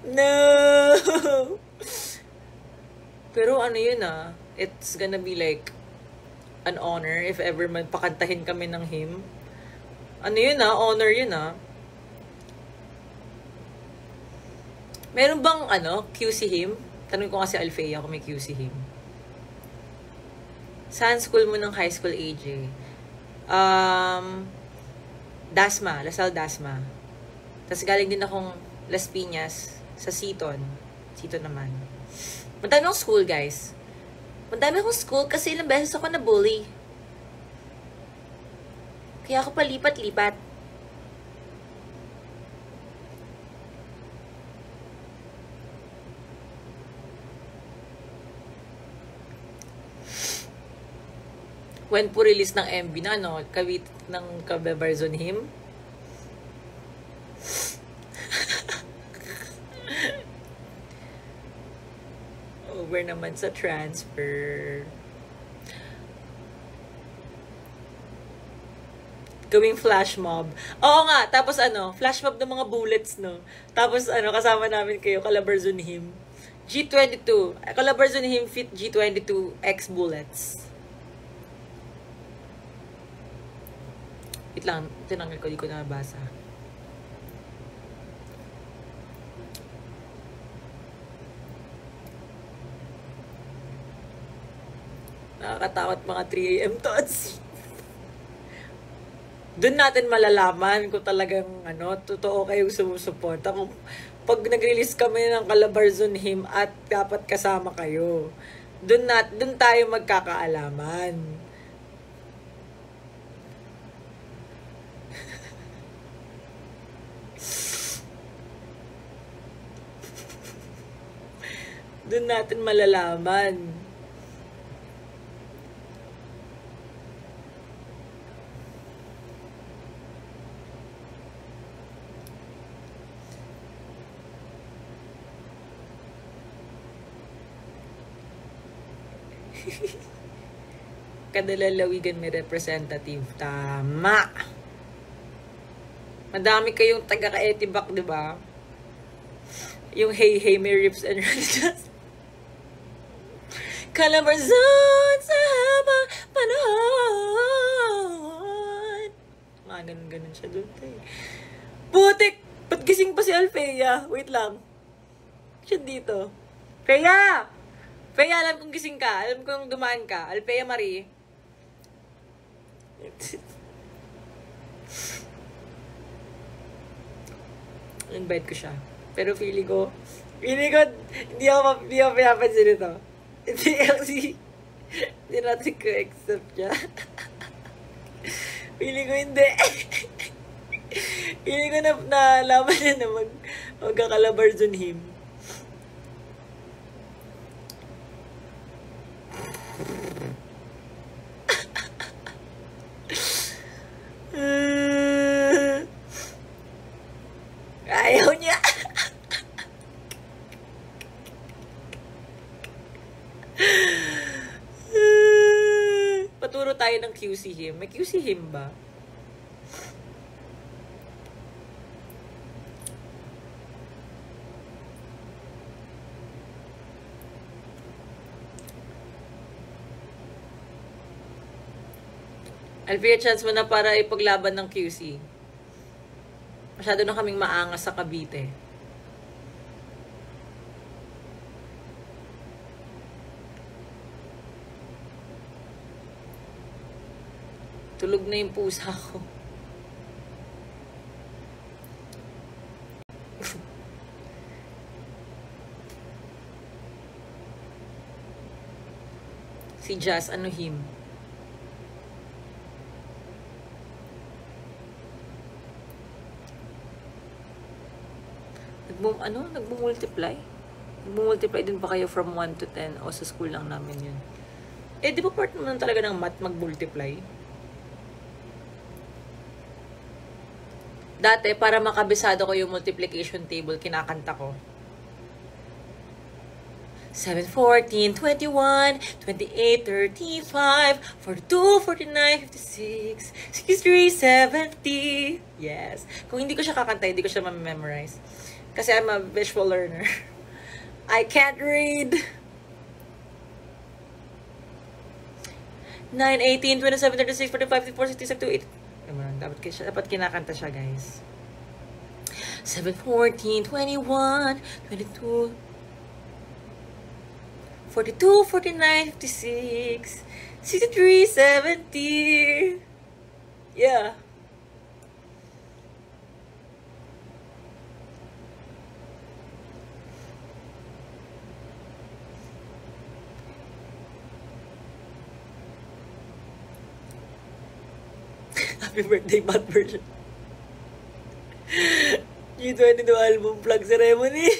No! Pero yun it's gonna be like an honor if ever man pakantahin kami ng hymn. Yun honor yun Meron bang QC hymn? Tanong ko kasi Alfea kung may QC hymn. Saan school mo ng high school, AJ? Dasma, Lasal Dasma. Tapos galing din akong Las Piñas sa Seaton. Seaton naman. Madami akong school, guys. Madami akong school kasi ilang beses ako na-bully. Kaya ako palipat-lipat. When po release ng MV na, no? Kawit ng Kabebarzon Him. Over naman sa transfer. Gawing flash mob. Oo nga, tapos flash mob ng mga bullets, no? Tapos kasama namin kayo, Calabarzon Him. G22. Calabarzon Him fit G22 X bullets. Wait lang, tinanggal ko, di ko nabasa. Nakakatakot mga 3 AM thoughts. Doon natin malalaman kung talagang totoo kayong sumusuporta. Kung pag nag-release kami ng Calabarzon Him at dapat kasama kayo. Doon tayo magkakaalaman. Doon natin malalaman. Kada lalawigan may representative. Tama! Madami kayong taga-Kaetibak, di ba? Yung hey may rips and runs. Calabarzon sa habang panahon. Ganun siya doon. Putik! Ba't gising pa si Alfea? Wait lang. Siya dito. Fea! Fea, alam kong gising ka. Alam kong dumaan ka. Alfea Marie. Invite ko siya. Pero feeling ko, hindi ako pinapansin ito. Hindi natin ko accept niya. Feeling ko hindi. Feeling ko nalaman niya na magkakalabarzon him. Ayaw niya. Paturo tayo ng QC him. May QC him ba? Alvia, chance mo na para ipaglaban ng QC. Masyado na kaming maangas sa Cavite. Tulog na yung pusa ko. Si Jazz, him? Nagmumultiply? Nagmumultiply din ba kayo from 1 to 10? O sa school lang namin yun? Eh, di ba part naman talaga ng math mag-multiply? Dati, para makabisado ko yung multiplication table, kinakanta ko. 7, 14, 21, 28, 35, 42, 49, 56, 63, 70. Yes. Kung hindi ko siya kakanta, hindi ko siya ma-memorize. Kasi I'm a visual learner. I can't read. 9, 18, 27, 36, 45, 54, 66, 28. Dapat kinakanta siya, guys. 7, 14, 21, 22, 42, 49, 56, 63, 70. Yeah. Happy birthday, Matt version. G22 album plug ceremony.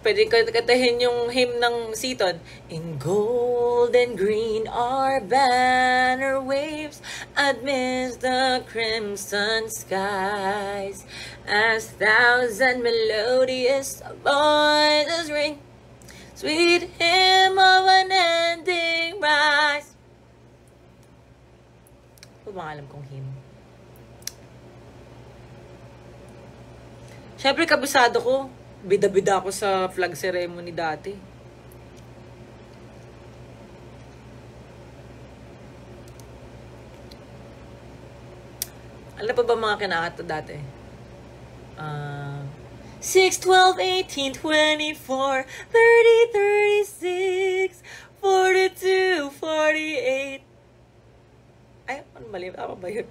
Pwede katahin yung hymn ng Seaton. In gold and green our banner waves amidst the crimson skies, as thousand melodious voices ring, sweet hymn of unending rise. Ano ba alam kong hymn? Siyempre, kabisado ko. Bida-bida ako sa flag ceremony dati. Ano pa ba mga kinakanta dati? 6, 12, 18, 24, 30, 36, 42, 48. Ay, ano mali? Tama ba yun?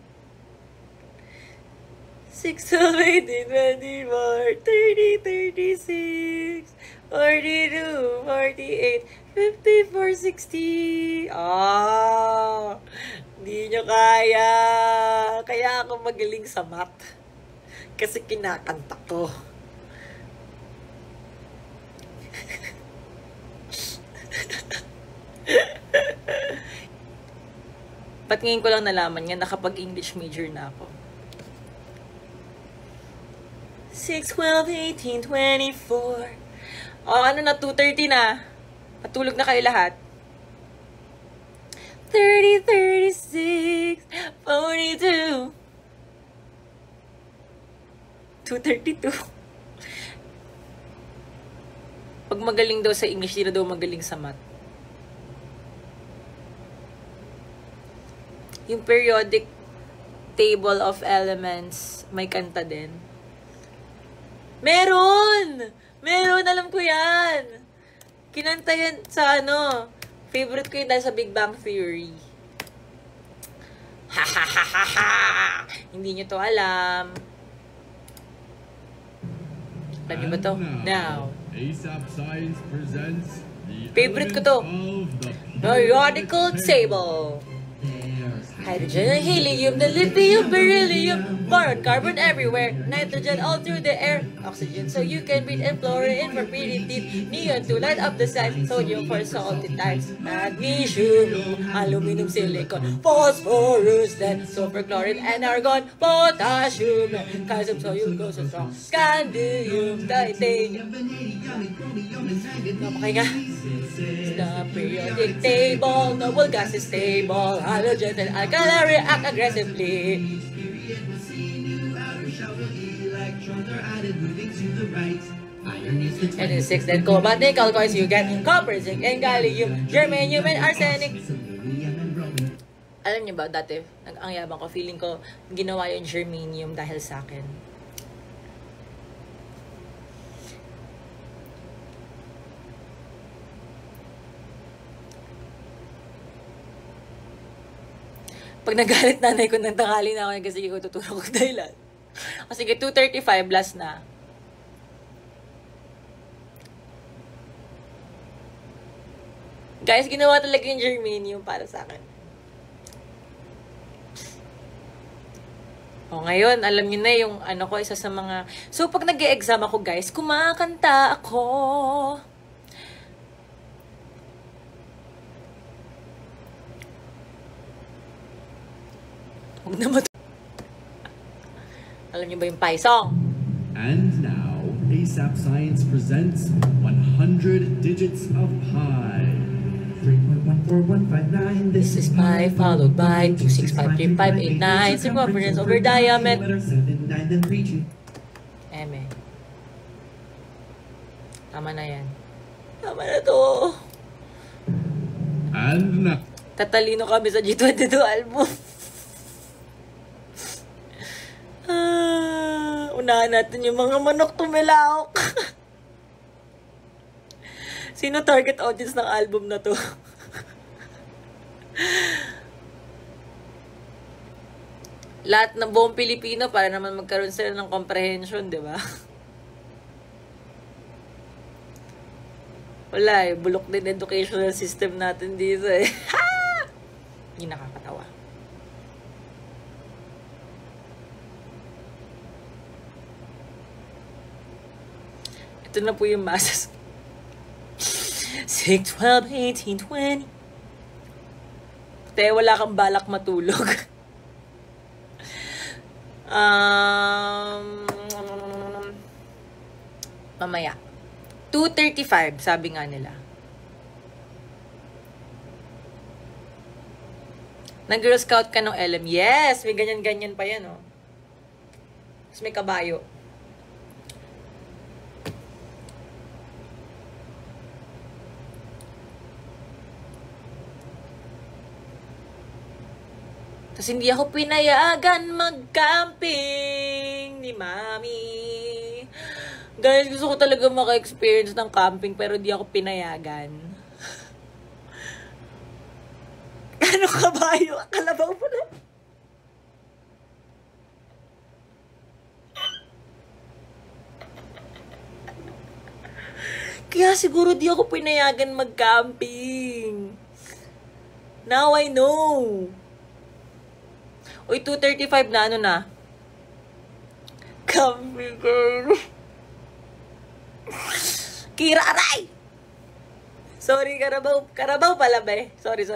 6, 12, 18, 24, 30, 36, 42, 48, 54, 60. Hindi nyo kaya. Kaya ako magaling sa math. Kasi kinakanta ko. Ba't ngayon ko lang nalaman nga nakapag-English major na ako? 6, 12, 18, 24. Ano na, 2:30 na. Matulog na kayo lahat. 30, 36, 42. 2:32. Pag magaling daw sa English, di na daw magaling sa math. Yung periodic table of elements, may kanta din. Meron! Meron, alam ko yan. Kinanta yan sa favorite ko yun dahil sa Big Bang Theory. Ha ha ha ha ha! Hindi nyo to alam. Alam nyo ba to? Now. ASAP Science presents the favorite ko to. Periodical table. Hydrogen and helium, the lithium, beryllium, boron, carbon everywhere, nitrogen all through the air, oxygen so you can breathe, and fluorine for breathing deep, neon to light up the sky, sodium for salty times, magnesium, aluminum, silicon, phosphorus, then sulfur, chlorine, and argon, potassium, calcium, soyum, goes so strong, scandium, titanium. Napakay nga. The periodic table, noble gas is stable, halogens and alkali react aggressively. And in 6 then cobalt, nickel, coins you get copper, zinc, and gallium, germanium, and arsenic. Alam niyo ba, dati, ang yabang ko, feeling ko, ginawa yung germanium dahil sa akin. Pag nagalit nanay ko ng tanghali na ako, kasi ko tutulog ko dahilan. O sige, 2:35, last na. Guys, ginawa talaga yung germanium para sa akin. O ngayon, alam niyo na yung ko, isa sa mga... So, pag nag-e-exam ako, guys, kumakanta ako. Huwag na alam niyo ba yung Pi song? And now, ASAP Science presents 100 digits of pi. 3.14159. This is pi followed by 2653589. Circumference over diameter. Eme. Tama na yan. Tama na to. And now, tatalino kami sa G22 album. Unahan natin yung mga manok tumilaok. Sino target audience ng album na to? Lahat ng buong Pilipino para naman magkaroon sila ng comprehension, di ba? Wala bulok din educational system natin dito eh. Hindi nakakatawa. Ito na po yung masas. 6, 12, 18, 20. Te, wala kang balak matulog. Mamaya. 2:35, sabi nga nila. Nag-Girl Scout ka ng LM? Yes! May ganyan-ganyan pa yan, oh. Tapos may kabayo. Tapos hindi ako pinayagan mag-camping ni Mami. Guys, gusto ko talaga maka-experience ng camping pero di ako pinayagan. Ano kabayo? Kalabaw mo na. Kaya siguro di ako pinayagan mag-camping. Now I know. Uy, 2:35 na, ano na? Camping girl. Kira, aray! Sorry, Karabaw. Karabaw pala ba eh? Sorry.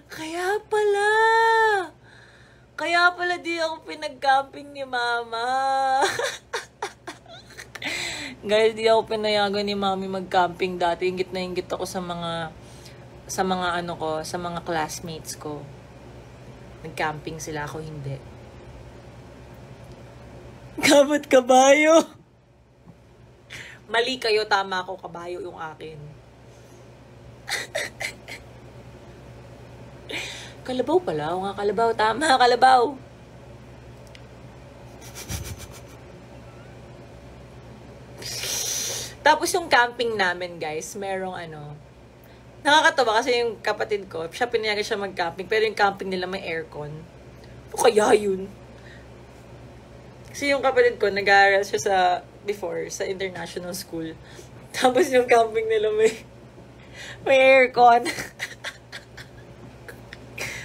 Kaya pala di ako pinag-camping ni Mama. Guys, di ako pinayagan ni Mami mag-camping dati. Ingit na ingit ako sa mga classmates ko. Nag-camping sila, ako hindi. Gamot kabayo. Mali kayo, tama ako, kabayo yung akin. Kalabaw pala, o nga kalabaw, tama, kalabaw. Tapos yung camping namin, guys, merong nakakatawa kasi yung kapatid ko, siya pinayagan siya mag-camping, pero yung camping nila may aircon. O kaya yun? Kasi yung kapatid ko, nag-aaral siya sa international school. Tapos yung camping nila may aircon.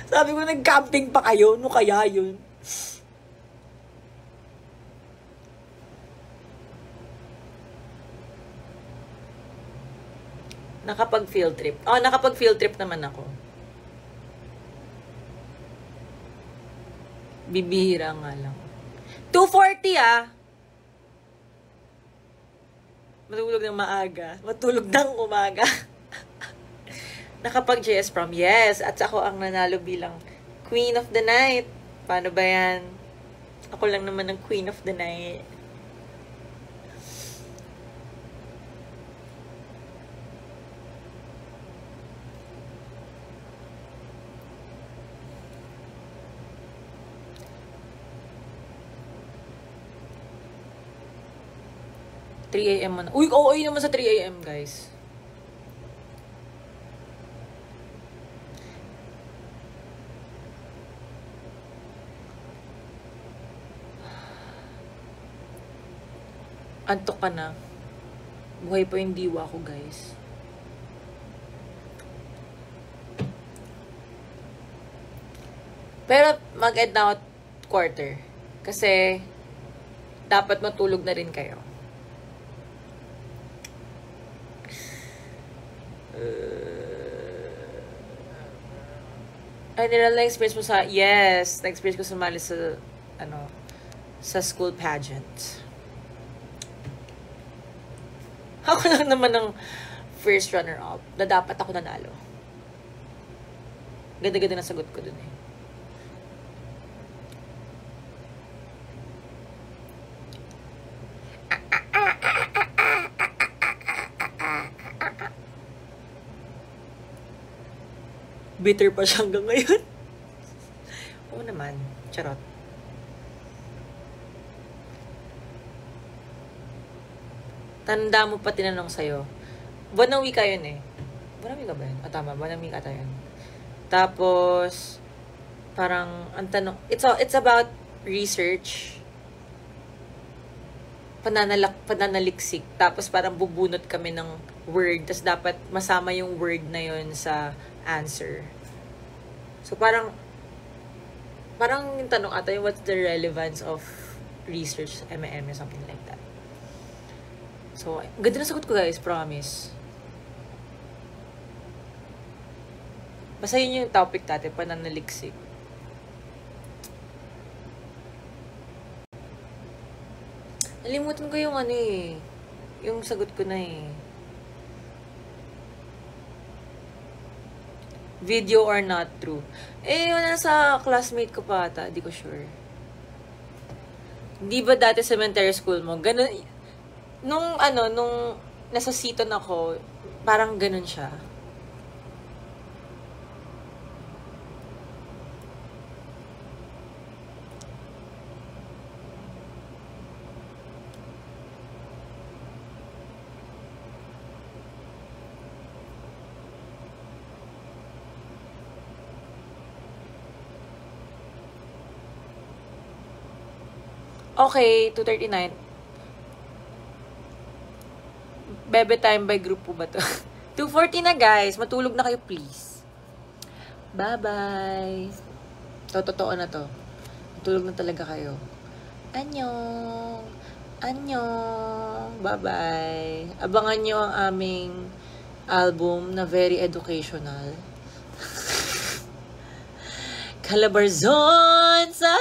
Sabi ko, nag-camping pa kayo? No kaya yun? Nakapag-field trip. Nakapag-field trip naman ako. Bibihira nga lang. 2:40 Matulog ng maaga. Matulog ng umaga. Nakapag-JS prom. Yes! At ako ang nanalo bilang Queen of the Night. Paano ba yan? Ako lang naman ang Queen of the Night. AM man. Uy, OA naman sa 3 AM, guys. Antok ka na. Buhay pa yung diwa ko, guys. Pero mag-end na ako quarter. Kasi dapat matulog na rin kayo. Ay, na-experience mo sa... Yes, na-experience ko sumali sa... sa school pageant. Ako lang naman ng first runner-up na dapat ako nanalo. Ganda-ganda na sagot ko dun eh. Bitter pa siya hanggang ngayon. Oo naman. Charot. Tanda mo pa tinanong sa'yo. Buwan ng wika yun eh. Buwan ng wika ba yun? Tama. Buwan ng wika tayo yun. Tapos, parang, ang tanong, it's about research. Pananaliksik. Tapos parang bubunot kami ng word. Tapos dapat masama yung word na yun sa answer. So, parang yung tanong ata yung what's the relevance of research sa M&M or something like that. So, ganda na sagot ko guys, promise. Basta yun yung topic natin, pananaliksik. Nalimutan ko yung ano eh. Yung sagot ko na eh. Video or not true. Eh, yun nasa classmate ko pa ata. Di ko sure. Di ba dati cemetery school mo? Ganun, nung nasa seaton ako, parang ganun siya. Okay, 2:39. Bebe time by group po ba to? 2:40 na guys. Matulog na kayo please. Bye-bye. Totoo na to. Matulog na talaga kayo. Annyeong. Annyeong. Bye-bye. Abangan nyo ang aming album na very educational. Calabarzon sa